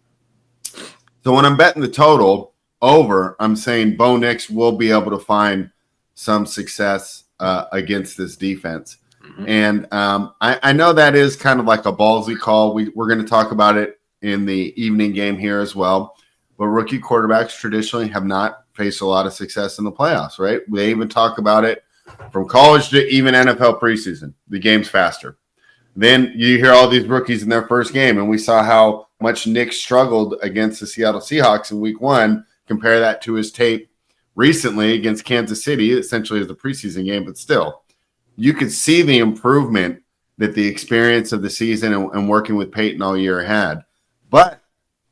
So when I'm betting the total over, I'm saying Bo Nix will be able to find some success against this defense. Mm-hmm. And I know that is kind of like a ballsy call. We're going to talk about it in the evening game here as well. But rookie quarterbacks traditionally have not faced a lot of success in the playoffs, right? They even talk about it from college to even NFL preseason. The game's faster. Then you hear all these rookies in their first game, and we saw how much Nick struggled against the Seattle Seahawks in week 1. Compare that to his tape recently against Kansas City, essentially as the preseason game, but still, you could see the improvement that the experience of the season and working with Peyton all year had. But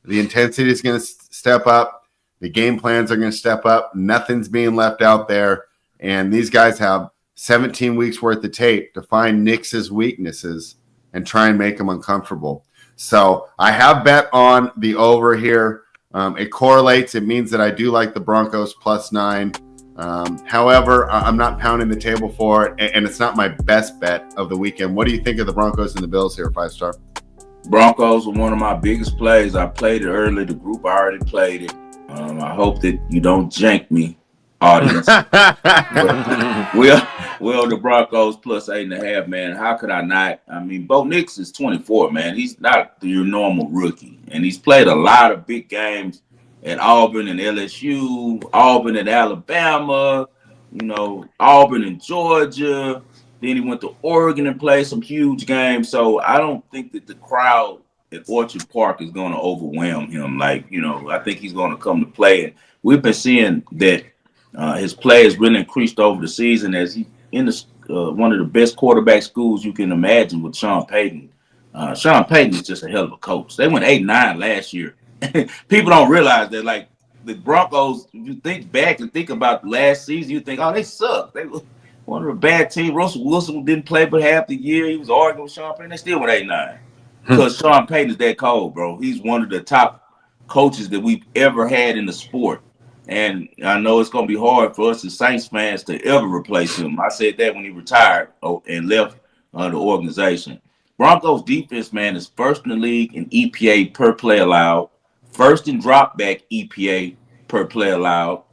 the intensity is going to step up. The game plans are going to step up. Nothing's being left out there. And these guys have 17 weeks worth of tape to find Nick's weaknesses and try and make him uncomfortable. So I have bet on the over here. It correlates. It means that I do like the Broncos +9. However, I'm not pounding the table for it, and it's not my best bet of the weekend. What do you think of the Broncos and the Bills here, 5-star? Broncos were one of my biggest plays. I played it early. The group already played it. I hope that you don't jank me, audience. Well, the Broncos plus 8.5, man. How could I not? I mean, Bo Nix is 24, man. He's not your normal rookie, and he's played a lot of big games at Auburn and LSU, Auburn and Alabama, Auburn and Georgia. Then he went to Oregon and played some huge games. So I don't think that the crowd at Orchard Park is going to overwhelm him. I think he's going to come to play. And we've been seeing that his play has really increased over the season as he in one of the best quarterback schools you can imagine with Sean Payton. Sean Payton is just a hell of a coach. They went 8-9 last year. People don't realize that, like, the Broncos, if you think back and think about last season, you think, oh, they suck. They were one of a bad team. Russell Wilson didn't play but half the year. He was arguing with Sean Payton. They still went 8-9. Because Sean Payton is that cold, bro. He's one of the top coaches that we've ever had in the sport. And I know it's going to be hard for us as Saints fans to ever replace him. I said that when he retired and left the organization. Broncos defense, man, is first in the league in EPA per play allowed, first in drop back EPA per play allowed,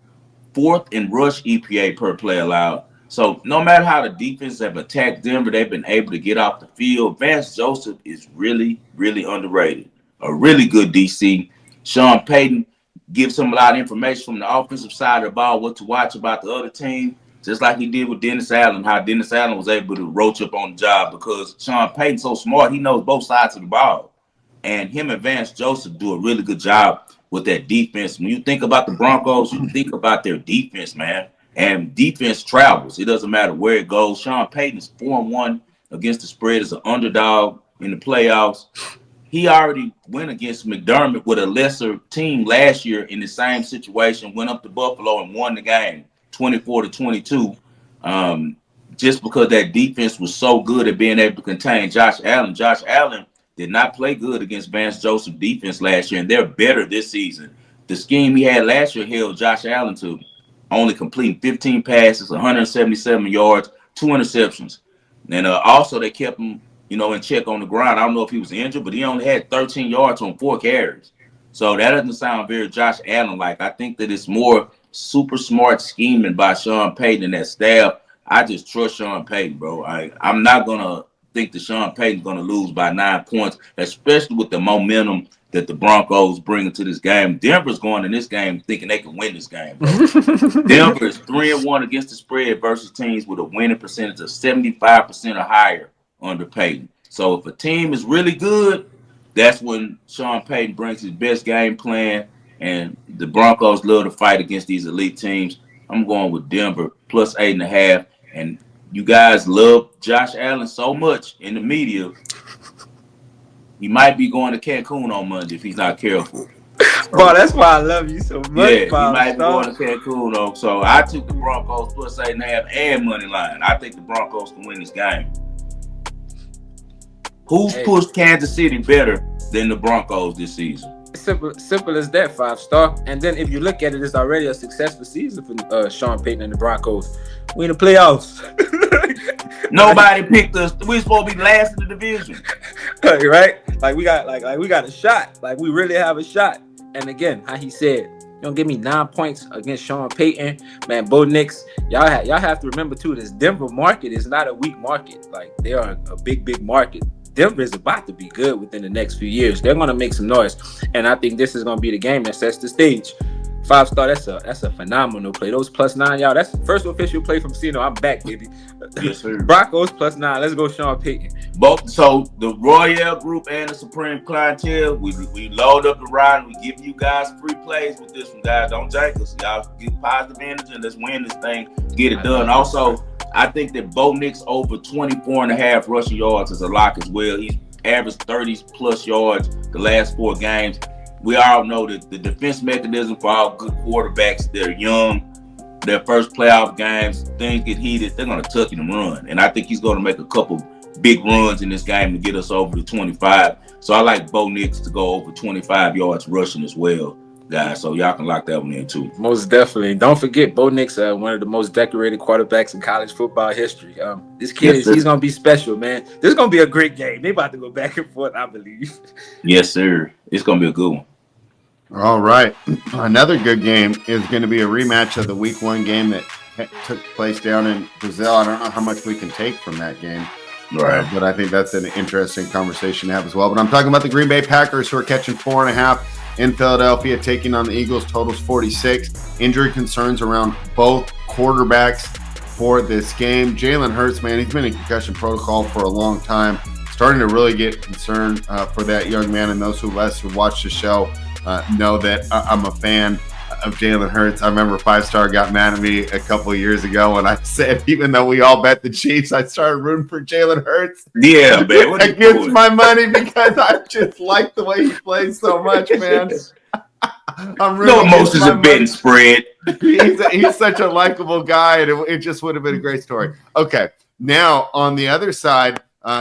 fourth in rush EPA per play allowed. So no matter how the defense have attacked Denver, they've been able to get off the field. Vance Joseph is really, really underrated. A really good DC. Sean Payton gives him a lot of information from the offensive side of the ball, what to watch about the other team, just like he did with Dennis Allen, how Dennis Allen was able to roach up on the job because Sean Payton's so smart, he knows both sides of the ball. And him and Vance Joseph do a really good job with that defense. When you think about the Broncos, you think about their defense, man. And defense travels. It doesn't matter where it goes. Sean Payton is 4-1 against the spread as an underdog in the playoffs. He already went against McDermott with a lesser team last year in the same situation, went up to Buffalo and won the game 24-22. Just because that defense was so good at being able to contain Josh Allen. Josh Allen did not play good against Vance Joseph defense last year, and they're better this season. The scheme he had last year held Josh Allen to only completing 15 passes, 177 yards, 2 interceptions. And also they kept him, in check on the ground. I don't know if he was injured, but he only had 13 yards on 4 carries. So that doesn't sound very Josh Allen-like. I think that it's more super smart scheming by Sean Payton and that staff. I just trust Sean Payton, bro. I'm not going to think that Sean Payton's going to lose by 9 points, especially with the momentum that the Broncos bring into this game. Denver's going in this game thinking they can win this game, bro. Denver is 3-1 against the spread versus teams with a winning percentage of 75% or higher under Payton. So if a team is really good, that's when Sean Payton brings his best game plan, and the Broncos love to fight against these elite teams. I'm going with Denver plus 8.5. And you guys love Josh Allen so much in the media, he might be going to Cancun on Monday if he's not careful. Bro, that's why I love you so much. Yeah, he might be going to Cancun though. So I took the Broncos plus 8.5 and money line. I think the Broncos can win this game. Who's pushed Kansas City better than the Broncos this season? Simple as that, 5-star. And then if you look at it, it's already a successful season for Sean Payton and the Broncos. We in the playoffs. Nobody picked us. We're supposed to be last in the division. Right? Like we got a shot. Like we really have a shot. And again, how he said, you don't give me 9 points against Sean Payton, man. Bo Nix, y'all have to remember too. This Denver market is not a weak market. Like they are a big market. Denver is about to be good within the next few years. They're going to make some noise, and I think this is going to be the game that sets the stage. 5-star, that's a phenomenal play. Those plus 9, y'all. That's the first official play from Cino. I'm back, baby. Yes, sir. Broncos plus 9. Let's go, Sean Payton. So the Royale Group and the Supreme Clientele, we load up the ride and we give you guys free plays with this one, guys. Don't jank us. Y'all get positive energy and let's win this thing. Get it done. Also, I think that Bo Nix over 24.5 rushing yards is a lock as well. He's averaged 30+ yards the last 4 games. We all know that the defense mechanism for all good quarterbacks, they're young, their first playoff games, things get heated, they're going to tuck it and run. And I think he's going to make a couple big runs in this game to get us over the 25. So I like Bo Nix to go over 25 yards rushing as well. guys. So y'all can lock that one in too. Most definitely. And don't forget, Bo Nix, one of the most decorated quarterbacks in college football history. This kid Yes, is sir. he's gonna be special, man. This is gonna be a great game. They about to go back and forth, I believe. Yes, sir. It's gonna be a good one. All right. Another good game is going to be a rematch of the week 1 game that took place down in Brazil. I don't know how much we can take from that game, Right. but I think that's an interesting conversation to have as well. But I'm talking about the Green Bay Packers, who are catching 4.5 in Philadelphia, taking on the Eagles. Totals 46. Injury concerns around both quarterbacks for this game. Jalen Hurts, man, he's been in concussion protocol for a long time. Starting to really get concerned for that young man, and those who watched the show know that I'm a fan of Jalen Hurts. I remember 5-Star got mad at me a couple of years ago when I said, even though we all bet the Chiefs, I started rooting for Jalen Hurts. Yeah, man. What against my money because I just like the way he plays so much, man. I'm no rooting emotions my have been spread. He's such a likable guy, and it just would have been a great story. Okay, now on the other side,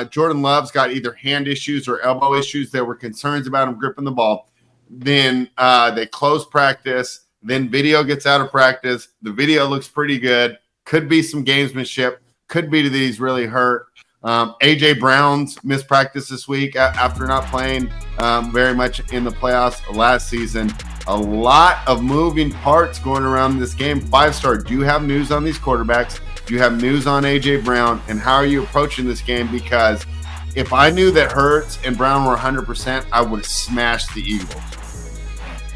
Jordan Love's got either hand issues or elbow issues. There were concerns about him gripping the ball. Then they close practice. Then video gets out of practice. The video looks pretty good. Could be some gamesmanship. Could be that he's really hurt. AJ Brown's missed practice this week after not playing very much in the playoffs last season. A lot of moving parts going around this game. 5-Star, do you have news on these quarterbacks? Do you have news on AJ Brown? And how are you approaching this game? Because if I knew that Hurts and Brown were 100%, I would have smashed the Eagles.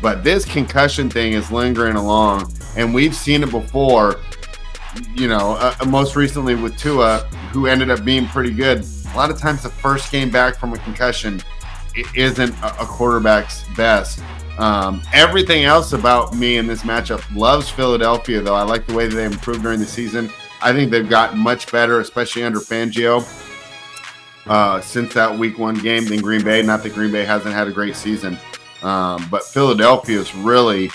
But this concussion thing is lingering along, and we've seen it before, most recently with Tua, who ended up being pretty good. A lot of times the first game back from a concussion isn't a quarterback's best. Everything else about me in this matchup loves Philadelphia, though. I like the way that they improved during the season. I think they've gotten much better, especially under Fangio, since that week 1 game than Green Bay. Not that Green Bay hasn't had a great season. But Philadelphia's really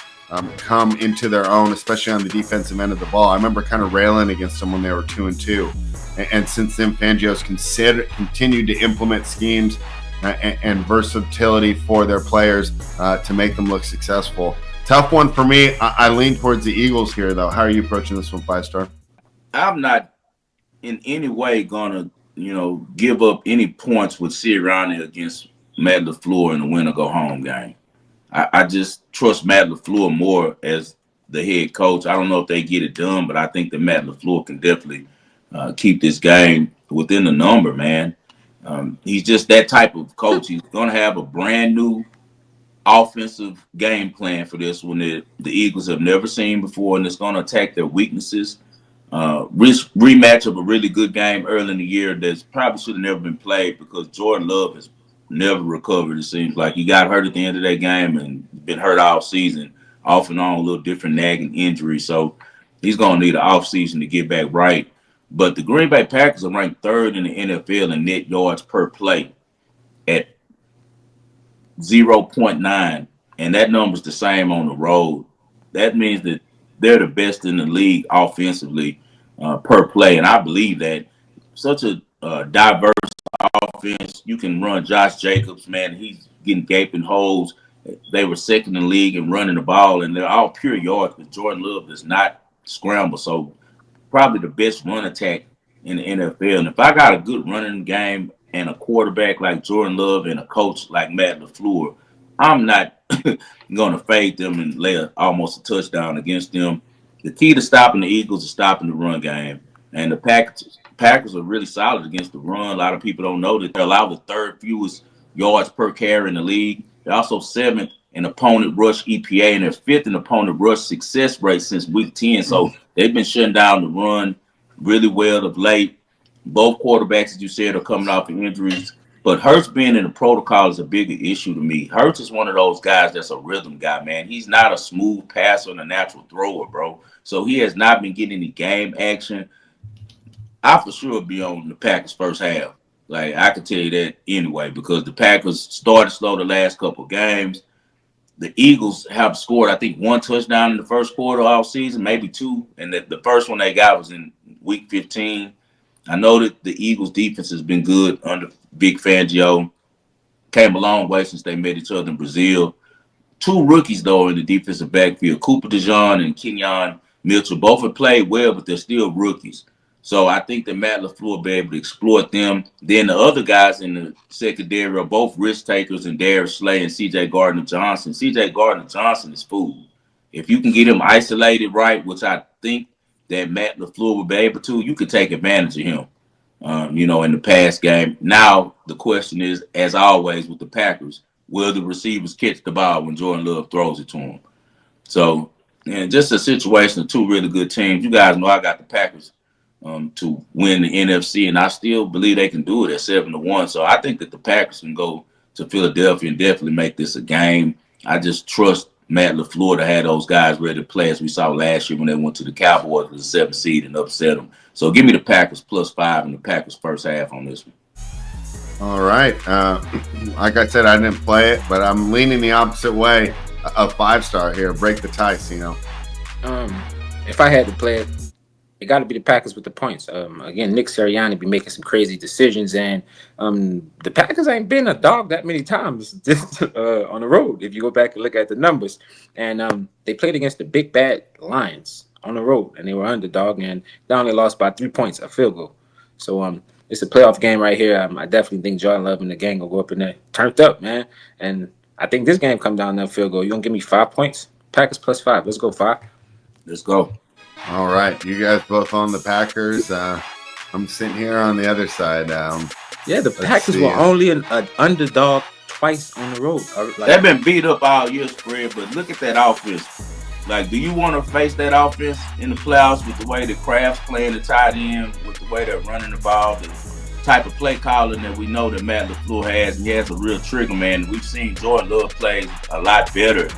come into their own, especially on the defensive end of the ball. I remember kind of railing against them when they were 2-2. And since then, Fangio's continued to implement schemes and versatility for their players to make them look successful. Tough one for me. I lean towards the Eagles here, though. How are you approaching this one, 5-Star? I'm not in any way going to, give up any points with Sirianni against Matt LaFleur in the win-or-go-home game. I just trust Matt LaFleur more as the head coach. I don't know if they get it done, but I think that Matt LaFleur can definitely keep this game within the number, man. He's just that type of coach. He's going to have a brand new offensive game plan for this one that the Eagles have never seen before, and it's going to attack their weaknesses. Rematch of a really good game early in the year that's probably should have never been played because Jordan Love has never recovered. It seems like he got hurt at the end of that game and been hurt all season, off and on, a little different nagging injury. So he's going to need an off season to get back right. But the Green Bay Packers are ranked 3rd in the NFL in net yards per play at 0.9, and that number's the same on the road. That means that they're the best in the league offensively per play, and I believe that. Such a diverse offense. You can run Josh Jacobs, man. He's getting gaping holes. They were 2nd in the league in running the ball, and they're all pure yards, but Jordan Love does not scramble. So probably the best run attack in the NFL. And if I got a good running game and a quarterback like Jordan Love and a coach like Matt LaFleur, I'm not going to fade them and lay almost a touchdown against them. The key to stopping the Eagles is stopping the run game. And the Packers are really solid against the run. A lot of people don't know that they allow the 3rd fewest yards per carry in the league. They're also 7th in opponent rush EPA, and they're 5th in opponent rush success rate since week 10. So they've been shutting down the run really well of late. Both quarterbacks, as you said, are coming off of injuries. But Hurts being in the protocol is a bigger issue to me. Hurts is one of those guys that's a rhythm guy, man. He's not a smooth passer and a natural thrower, bro. So he has not been getting any game action. I for sure be on the Packers first half. Like, I can tell you that anyway, because the Packers started slow the last couple of games. The Eagles have scored, I think, 1 touchdown in the first quarter all season, maybe 2. And the first one they got was in week 15. I know that the Eagles defense has been good under Big Fangio. Came a long way since they met each other in Brazil. two rookies though in the defensive backfield, Cooper DeJean and Kenyon Mitchell. Both have played well, but they're still rookies. So I think that Matt LaFleur will be able to exploit them. Then the other guys in the secondary are both risk takers, and Darius Slay and C.J. Gardner-Johnson. C.J. Gardner-Johnson is food. If you can get him isolated right, which I think that Matt LaFleur will be able to, you could take advantage of him. In the past game. Now the question is, as always with the Packers, will the receivers catch the ball when Jordan Love throws it to them? So, and just a situation of two really good teams. You guys know I got the Packers to win the NFC, and I still believe they can do it at 7-1. So I think that the Packers can go to Philadelphia and definitely make this a game. I just trust Matt LaFleur to have those guys ready to play, as we saw last year when they went to the Cowboys with the 7th seed and upset them. So give me the Packers +5 in the Packers first half on this one. All right. Like I said, I didn't play it, but I'm leaning the opposite way. A 5-star here. Break the ties, If I had to play it, it got to be the Packers with the points. Again, Nick Sirianni be making some crazy decisions, and the Packers ain't been a dog that many times on the road. If you go back and look at the numbers, and they played against the big bad Lions on the road, and they were underdog, and they only lost by 3 points, a field goal. So it's a playoff game right here. I definitely think Jordan Love and the gang will go up in there, turned up, man. And I think this game come down that field goal. You gonna give me 5 points? Packers +5. Let's go 5. Let's go. All right, you guys both on the Packers. I'm sitting here on the other side. The Packers were only an underdog twice on the road. They've been beat up all year, spread, but look at that offense. Like, do you want to face that offense in the playoffs with the way the Kraft's playing the tight end, with the way they're running the ball, the type of play calling that we know that Matt LaFleur has, and he has a real trigger man. We've seen Jordan Love play a lot better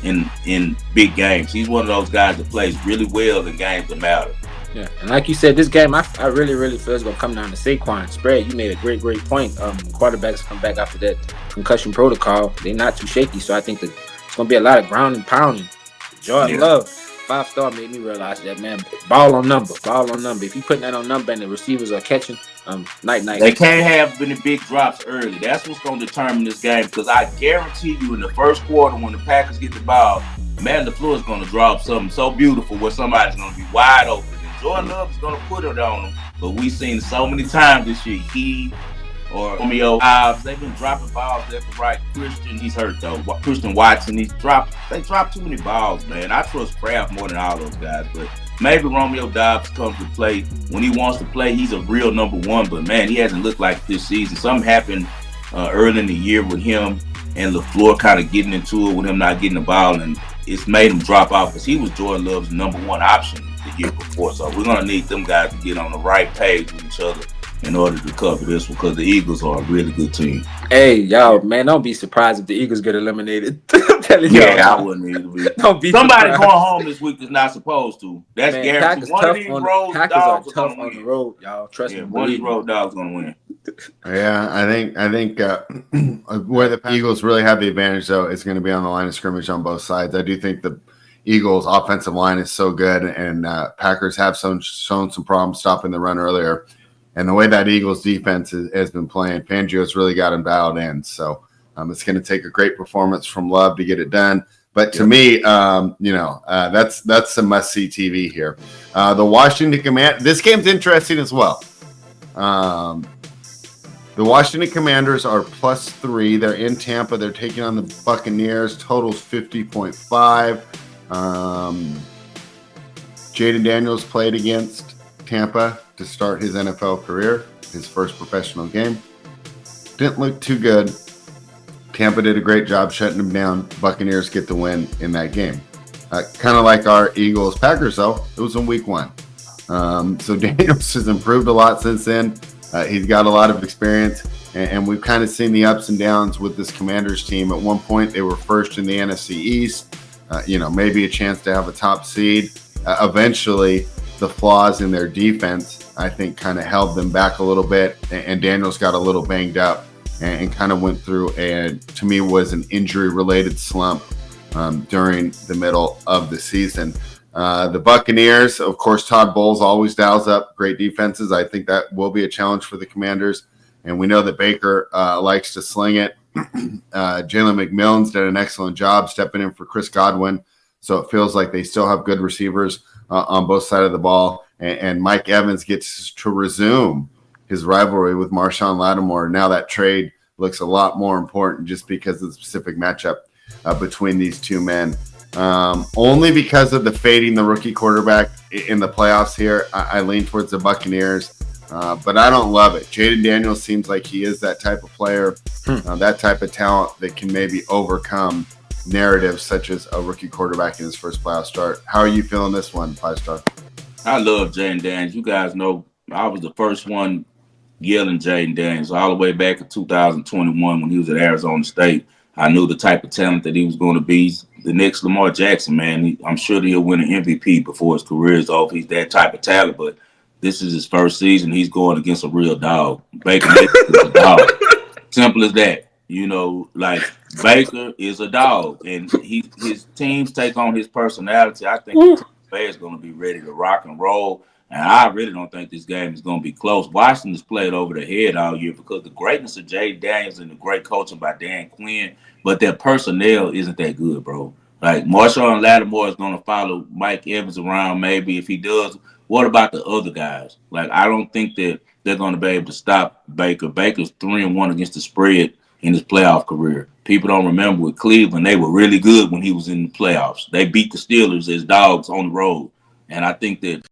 in big games. He's one of those guys that plays really well in games that matter. Yeah, and like you said, this game, I really, really feel it's going to come down to Saquon. Spread, you made a great point. Quarterbacks come back after that concussion protocol. They're not too shaky, so I think that it's going to be a lot of ground and pounding. Jordan Love, 5-star made me realize that, man. Ball on number. If you putting that on number and the receivers are catching, night. They can't have any big drops early. That's what's going to determine this game, because I guarantee you in the first quarter when the Packers get the ball, Matt LaFleur is going to drop something so beautiful where somebody's going to be wide open. And Jordan Love is going to put it on them. But we've seen so many times this year, he or Romeo Ives, they've been dropping balls left and right. Christian, he's hurt though. Christian Watson, they drop too many balls, man. I trust Kraft more than all those guys, but maybe Romeo Doubs comes to play. When he wants to play, he's a real number one, but man, he hasn't looked like this season. Something happened early in the year with him and LaFleur kind of getting into it with him not getting the ball, and it's made him drop off because he was Jordan Love's number one option the year before. So we're going to need them guys to get on the right page with each other in order to cover this one, because the Eagles are a really good team. Hey, y'all, man, don't be surprised if the Eagles get eliminated. I wouldn't either. Don't be Somebody surprised. going home this week is not supposed to. That's Man, guaranteed. One of these road Packers are dogs tough are on the road, y'all. Trust me. one of these road dogs going to win. Yeah, I think where the Eagles really have the advantage, though, is going to be on the line of scrimmage on both sides. I do think the Eagles' offensive line is so good, and Packers have shown some problems stopping the run earlier. And the way that Eagles defense has been playing, Fangio's really got him dialed in. So it's going to take a great performance from Love to get it done. But to me, that's some must-see TV here. The Washington Commanders. This game's interesting as well. The Washington Commanders are +3. They're in Tampa. They're taking on the Buccaneers. Total's 50.5. Jaden Daniels played against Tampa to start his NFL career, his first professional game. Didn't look too good. Tampa did a great job shutting him down. Buccaneers get the win in that game. Kind of like our Eagles-Packers, though. It was in week 1. So Daniels has improved a lot since then. He's got a lot of experience, and we've kind of seen the ups and downs with this Commanders team. At one point, they were first in the NFC East. Maybe a chance to have a top seed. Eventually, the flaws in their defense, I think, kind of held them back a little bit, and Daniels got a little banged up and kind of went through, and to me was an injury-related slump during the middle of the season. The Buccaneers, of course, Todd Bowles always dials up great defenses. I think that will be a challenge for the Commanders, and we know that Baker likes to sling it. Jalen McMillan's done an excellent job stepping in for Chris Godwin. So it feels like they still have good receivers on both sides of the ball. And Mike Evans gets to resume his rivalry with Marshawn Lattimore. Now that trade looks a lot more important just because of the specific matchup between these two men. Only because of the fading the rookie quarterback in the playoffs here, I lean towards the Buccaneers. But I don't love it. Jaden Daniels seems like he is that type of player, that type of talent that can maybe overcome narratives such as a rookie quarterback in his first playoff start. How are you feeling this one, 5-star? I love Jaden Daniels. You guys know I was the first one yelling Jaden Daniels all the way back in 2021 when he was at Arizona State. I knew the type of talent that he was going to be. The next Lamar Jackson, man, I'm sure that he'll win an MVP before his career is over. He's that type of talent, but this is his first season. He's going against a real dog. Baker Mayfield is a dog. Simple as that. Like Baker is a dog, and his teams take on his personality. I think the Bay is going to be ready to rock and roll, and I really don't think this game is going to be close. Washington has played over the head all year because the greatness of Jay Daniels and the great coaching by Dan Quinn, but their personnel isn't that good, bro. Like Marshawn Lattimore is going to follow Mike Evans around. Maybe if he does, what about the other guys? Like I don't think that they're going to be able to stop Baker. Baker's 3-1 against the spread in his playoff career. People don't remember with Cleveland, they were really good when he was in the playoffs. They beat the Steelers as dogs on the road. And I think that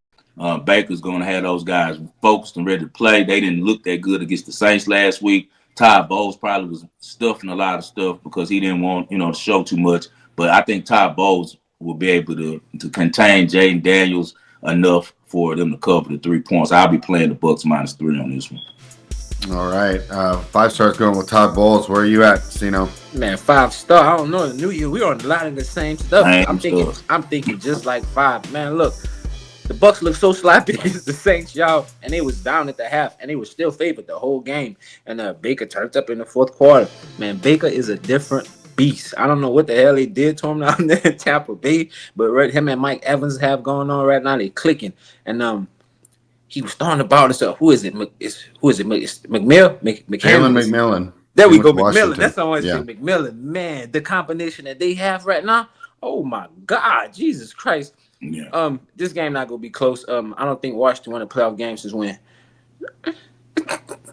Baker's going to have those guys focused and ready to play. They didn't look that good against the Saints last week. Todd Bowles probably was stuffing a lot of stuff because he didn't want, to show too much. But I think Todd Bowles will be able to contain Jaden Daniels enough for them to cover the 3 points. I'll be playing the Bucks -3 on this one. All right. 5-star's going with Todd Bowles. Where are you at, Cino? Man, 5-star. I don't know. The New Year, we're on a lot of the same stuff. I'm thinking just like 5. Man, look, the Bucks look so sloppy against the Saints, y'all, and they was down at the half, and they were still favored the whole game. And Baker turned up in the fourth quarter. Man, Baker is a different beast. I don't know what the hell they did to him down there in Tampa Bay, but him and Mike Evans have going on right now. They clicking, and he was throwing the ball and stuff. Who is it? It's McMillan. McMillan. There we go, McMillan. That's how I say Yeah. McMillan. Man, the combination that they have right now. Oh my God, Jesus Christ. Yeah. This game not gonna be close. I don't think Washington won a playoff game since when?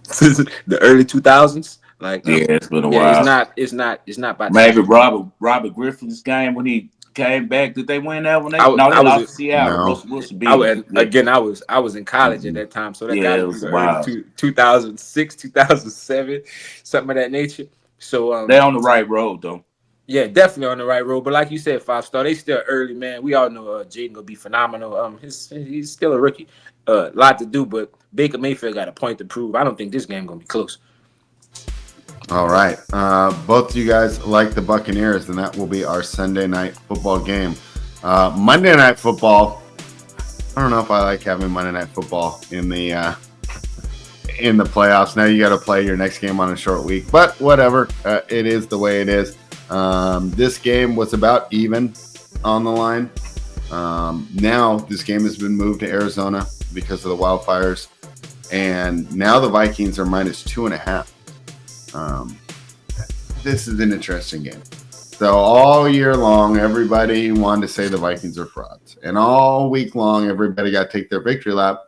Since the early 2000s. Like Yeah, it's been a while. It's not by Maybe Robert Griffin's game when he came back. Did they win that one? They I was lost to Seattle. No. Russell Wilson beat them. I was in college at that time, so that Yeah, got it to was be wild. 2006, 2007, something of that nature. So They're on the right road though. yeah, definitely on the right road. But like you said, 5-star, they still early, man. We all know Jaden gonna be phenomenal. He's still a rookie, lot to do, but Baker Mayfield got a point to prove. I don't think this game gonna be close. All right. Both of you guys like the Buccaneers, and that will be our Sunday night football game. Monday night football. I don't know if I like having Monday night football in the playoffs. Now you got to play your next game on a short week, but whatever. It is the way it is. This game was about even on the line. Now this game has been moved to Arizona because of the wildfires, and now the Vikings are -2.5. This is an interesting game. So all year long, everybody wanted to say the Vikings are frauds. And all week long, everybody got to take their victory lap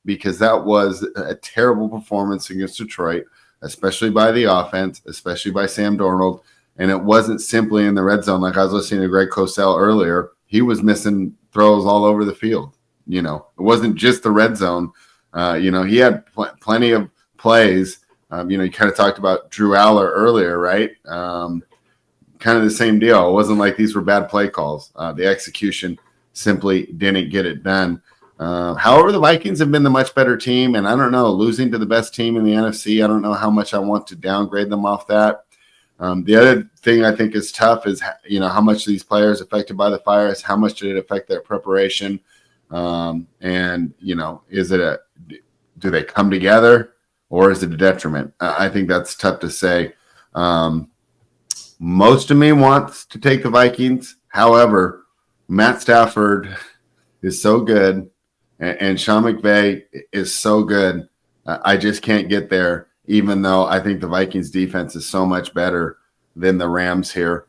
because that was a terrible performance against Detroit, especially by the offense, especially by Sam Darnold. And it wasn't simply in the red zone. Like I was listening to Greg Cosell earlier, he was missing throws all over the field. It wasn't just the red zone. He had plenty of plays. You kind of talked about Drew Aller earlier, right? Kind of the same deal. It wasn't like these were bad play calls. The execution simply didn't get it done. However, the Vikings have been the much better team, and I don't know, losing to the best team in the NFC, I don't know how much I want to downgrade them off that. The other thing I think is tough is, how much these players affected by the fires, how much did it affect their preparation? Do they come together? Or is it a detriment? I think that's tough to say. Most of me wants to take the Vikings. However, Matt Stafford is so good, and Sean McVay is so good. I just can't get there. even though I think the Vikings defense is so much better than the Rams here.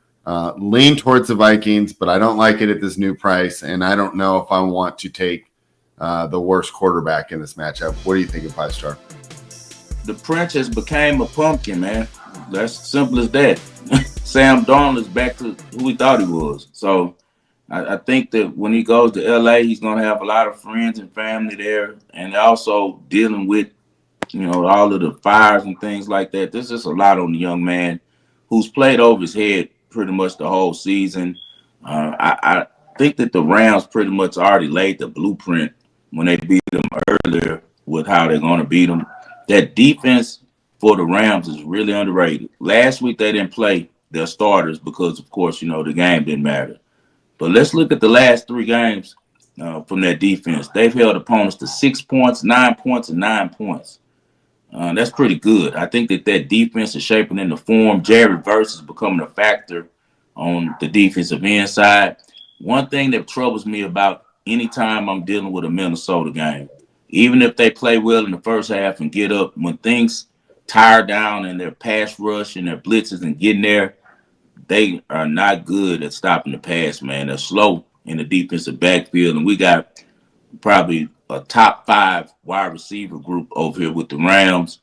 Lean towards the Vikings, but I don't like it at this new price, and I don't know if I want to take the worst quarterback in this matchup. What do you think of 5-star? The Prince has became a pumpkin, man. That's simple as that. Sam Darnold is back to who we thought he was. So I think that when he goes to LA, he's going to have a lot of friends and family there, and also dealing with, all of the fires and things like that. There's just a lot on the young man who's played over his head pretty much the whole season. I think that the Rams pretty much already laid the blueprint when they beat them earlier with how they're going to beat them. That defense for the Rams is really underrated. Last week they didn't play their starters because, of course, the game didn't matter. But let's look at the last 3 games from that defense. They've held opponents to 6 points, 9 points, and 9 points. That's pretty good. I think that defense is shaping into form. Jared Verse is becoming a factor on the defensive end side. One thing that troubles me about any time I'm dealing with a Minnesota game, even if they play well in the first half and get up, when things tire down and their pass rush and their blitzes and getting there, they are not good at stopping the pass, man. They're slow in the defensive backfield, and we got probably a top 5 wide receiver group over here with the Rams.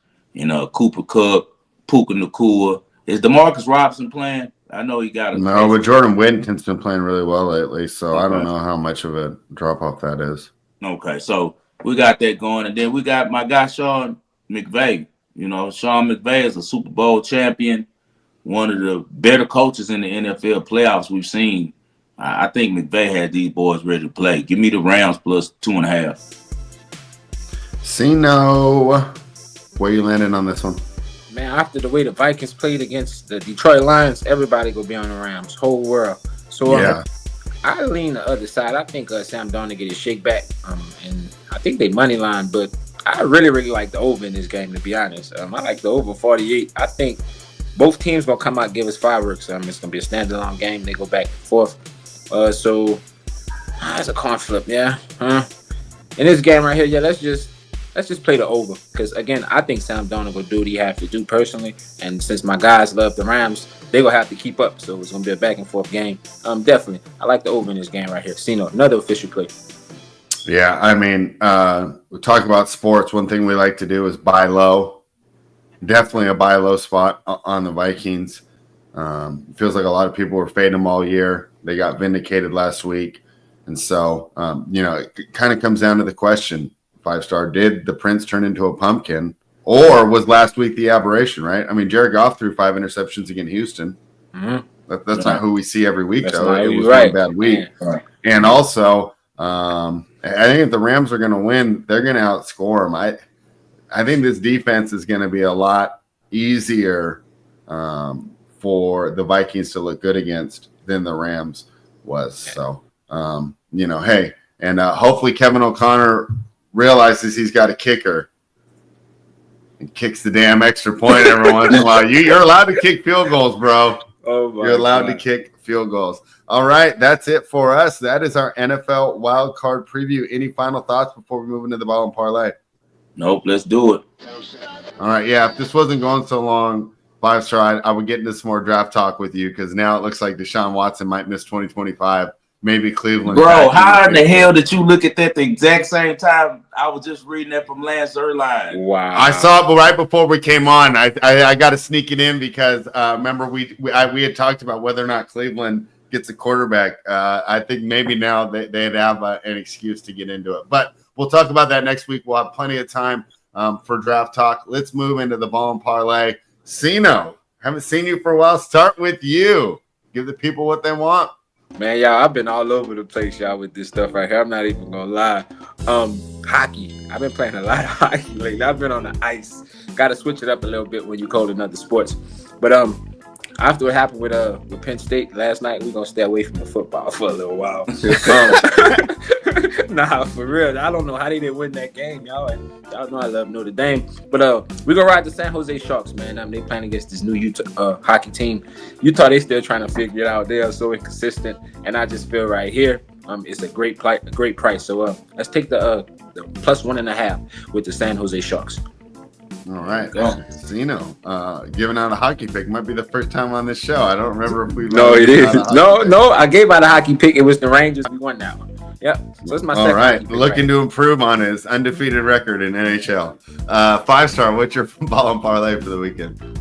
Cooper Kupp, Puka Nacua. Is DeMarcus Robinson playing? I know he got a no, but Jordan Whittington's been playing really well lately, so okay. I don't know how much of a drop-off that is. Okay, so we got that going, and then we got my guy Sean McVay. Sean McVay is a Super Bowl champion, one of the better coaches in the NFL playoffs we've seen. I think McVay had these boys ready to play. Give me the Rams plus 2.5. Sino, where you landing on this one? Man, after the way the Vikings played against the Detroit Lions, everybody gonna be on the Rams, whole world. So yeah. I lean the other side. I think Sam Darnold get his shake back, and I think they money line, but I really, really like the over in this game, to be honest. I like the over 48. I think both teams gonna come out and give us fireworks. It's gonna be a standalone game. They go back and forth. So it's a coin flip, yeah. In this game right here, yeah, let's just play the over, because again, I think Sam Darnold will do what he has to do personally, and since my guys love the Rams, they gonna have to keep up. So it's gonna be a back and forth game. Definitely, I like the over in this game right here. Sino, another official play. Yeah, I mean, we talk about sports. One thing we like to do is buy low. Definitely a buy low spot on the Vikings. Feels like a lot of people were fading them all year. They got vindicated last week. And so, it kind of comes down to the question, 5-star, did the Prince turn into a pumpkin, or was last week the aberration, right? I mean, Jared Goff threw 5 interceptions against Houston. Mm-hmm. That's not who we see every week, though. It was one bad week. Right. And also, I think if the Rams are going to win, they're going to outscore them. I think this defense is going to be a lot easier for the Vikings to look good against than the Rams was. So, hey, and hopefully Kevin O'Connor realizes he's got a kicker and kicks the damn extra point every once in a while. You're allowed to kick field goals, bro. Oh my You're allowed to kick field goals. All right, that's it for us. That is our NFL wild card preview. Any final thoughts before we move into the ball and parlay? Nope, let's do it. All right, yeah, if this wasn't going so long, 5-star, I would get into some more draft talk with you, because now it looks like Deshaun Watson might miss 2025. Maybe Cleveland. Bro, how in the hell did you look at that the exact same time? I was just reading that from Lance Erline. Wow. I saw it right before we came on. I got to sneak it in because remember we had talked about whether or not Cleveland gets a quarterback. I think maybe now they'd have an excuse to get into it. But we'll talk about that next week. We'll have plenty of time for draft talk. Let's move into the ball and parlay. Sino, haven't seen you for a while. Start with you. Give the people what they want. Man, y'all, I've been all over the place, y'all, with this stuff right here. I'm not even gonna lie. Hockey. I've been playing a lot of hockey lately. I've been on the ice. Got to switch it up a little bit when you call it other sports. But after what happened with Penn State last night, we're gonna stay away from the football for a little while. Nah, for real. I don't know how they didn't win that game, y'all. And y'all know I love Notre Dame. But we're gonna ride the San Jose Sharks, man. They playing against this new Utah hockey team. Utah, they still trying to figure it out. They are so inconsistent. And I just feel right here, it's a great price. So let's take the plus 1.5 with the San Jose Sharks. All right. Go. Zeno, giving out a hockey pick might be the first time on this show. I don't remember if we've No, ever it given is. out a hockey No, pick. no. I gave out a hockey pick. It was the Rangers. We won that one. Yep. So it's my All second right. hockey pick. Looking to improve on his undefeated record in NHL. 5-star, what's your football and parlay for the weekend?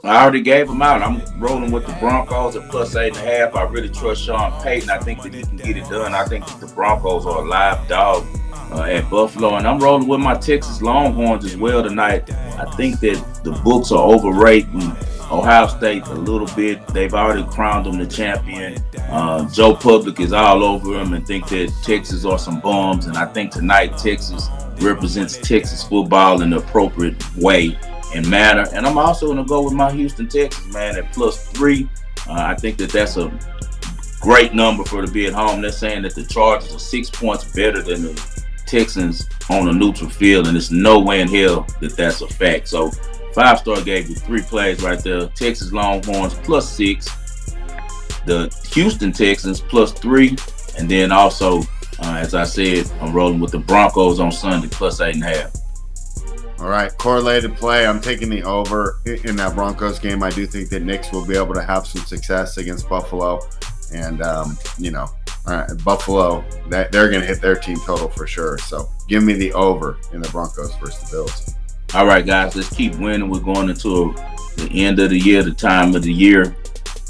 I already gave him out. I'm rolling with the Broncos at plus 8.5. I really trust Sean Payton. I think that he can get it done. I think that the Broncos are a live dog at Buffalo. And I'm rolling with my Texas Longhorns as well tonight. I think that the books are overrating Ohio State a little bit. They've already crowned them the champion. Joe Public is all over them and think that Texas are some bums. And I think tonight Texas represents Texas football in the appropriate way and manner. And I'm also going to go with my Houston Texans, man, at plus 3. I think that that's a great number for to be at home. They're saying that the Chargers are 6 points better than the Texans on a neutral field, and there's no way in hell that that's a fact. So 5-star gave you 3 plays right there. Texas Longhorns plus 6, the Houston Texans plus 3, and then also, as I said, I'm rolling with the Broncos on Sunday plus 8.5. All right, correlated play. I'm taking the over in that Broncos game. I do think that Knicks will be able to have some success against Buffalo. And, Buffalo, they're going to hit their team total for sure. So give me the over in the Broncos versus the Bills. All right, guys, let's keep winning. We're going into the end of the year, the time of the year,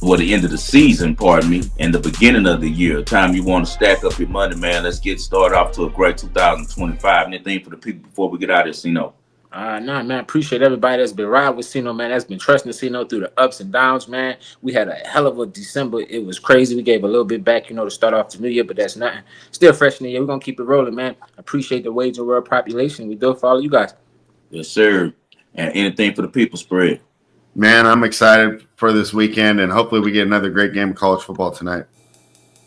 well, the end of the season, pardon me, and the beginning of the year, time you want to stack up your money, man. Let's get started off to a great 2025. Anything for the people before we get out of this, Nah, man. Appreciate everybody that's been riding with Sino, man. That's been trusting Sino through the ups and downs, man. We had a hell of a December. It was crazy. We gave a little bit back, to start off the new year, but that's nothing. Still fresh in the year. We're gonna keep it rolling, man. Appreciate the Wager World population. We do follow you guys. Yes, sir. And anything for the people spread. Man, I'm excited for this weekend, and hopefully we get another great game of college football tonight.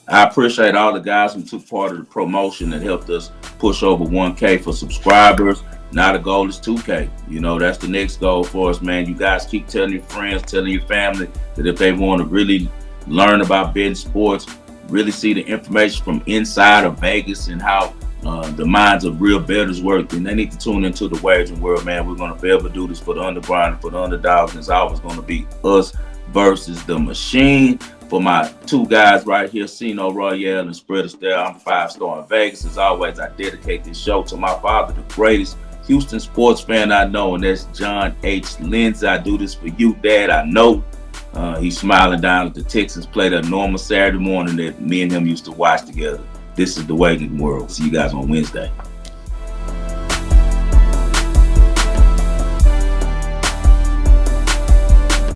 I appreciate all the guys who took part of the promotion that helped us push over 1K for subscribers. Now the goal is 2K. That's the next goal for us, man. You guys keep telling your friends, telling your family that if they want to really learn about betting sports, really see the information from inside of Vegas and how the minds of real bettors work, then they need to tune into the wagering world, man. We're going to be able to do this for the underground and for the underdogs. And it's always going to be us versus the machine. For my 2 guys right here, Sino Royale and Spreader Stare, I'm 5-star in Vegas. As always, I dedicate this show to my father, the greatest Houston sports fan I know, and that's John H. Lindsay. I do this for you, Dad. I know he's smiling down at the Texans play that normal Saturday morning that me and him used to watch together. This is the wagering world. See you guys on Wednesday.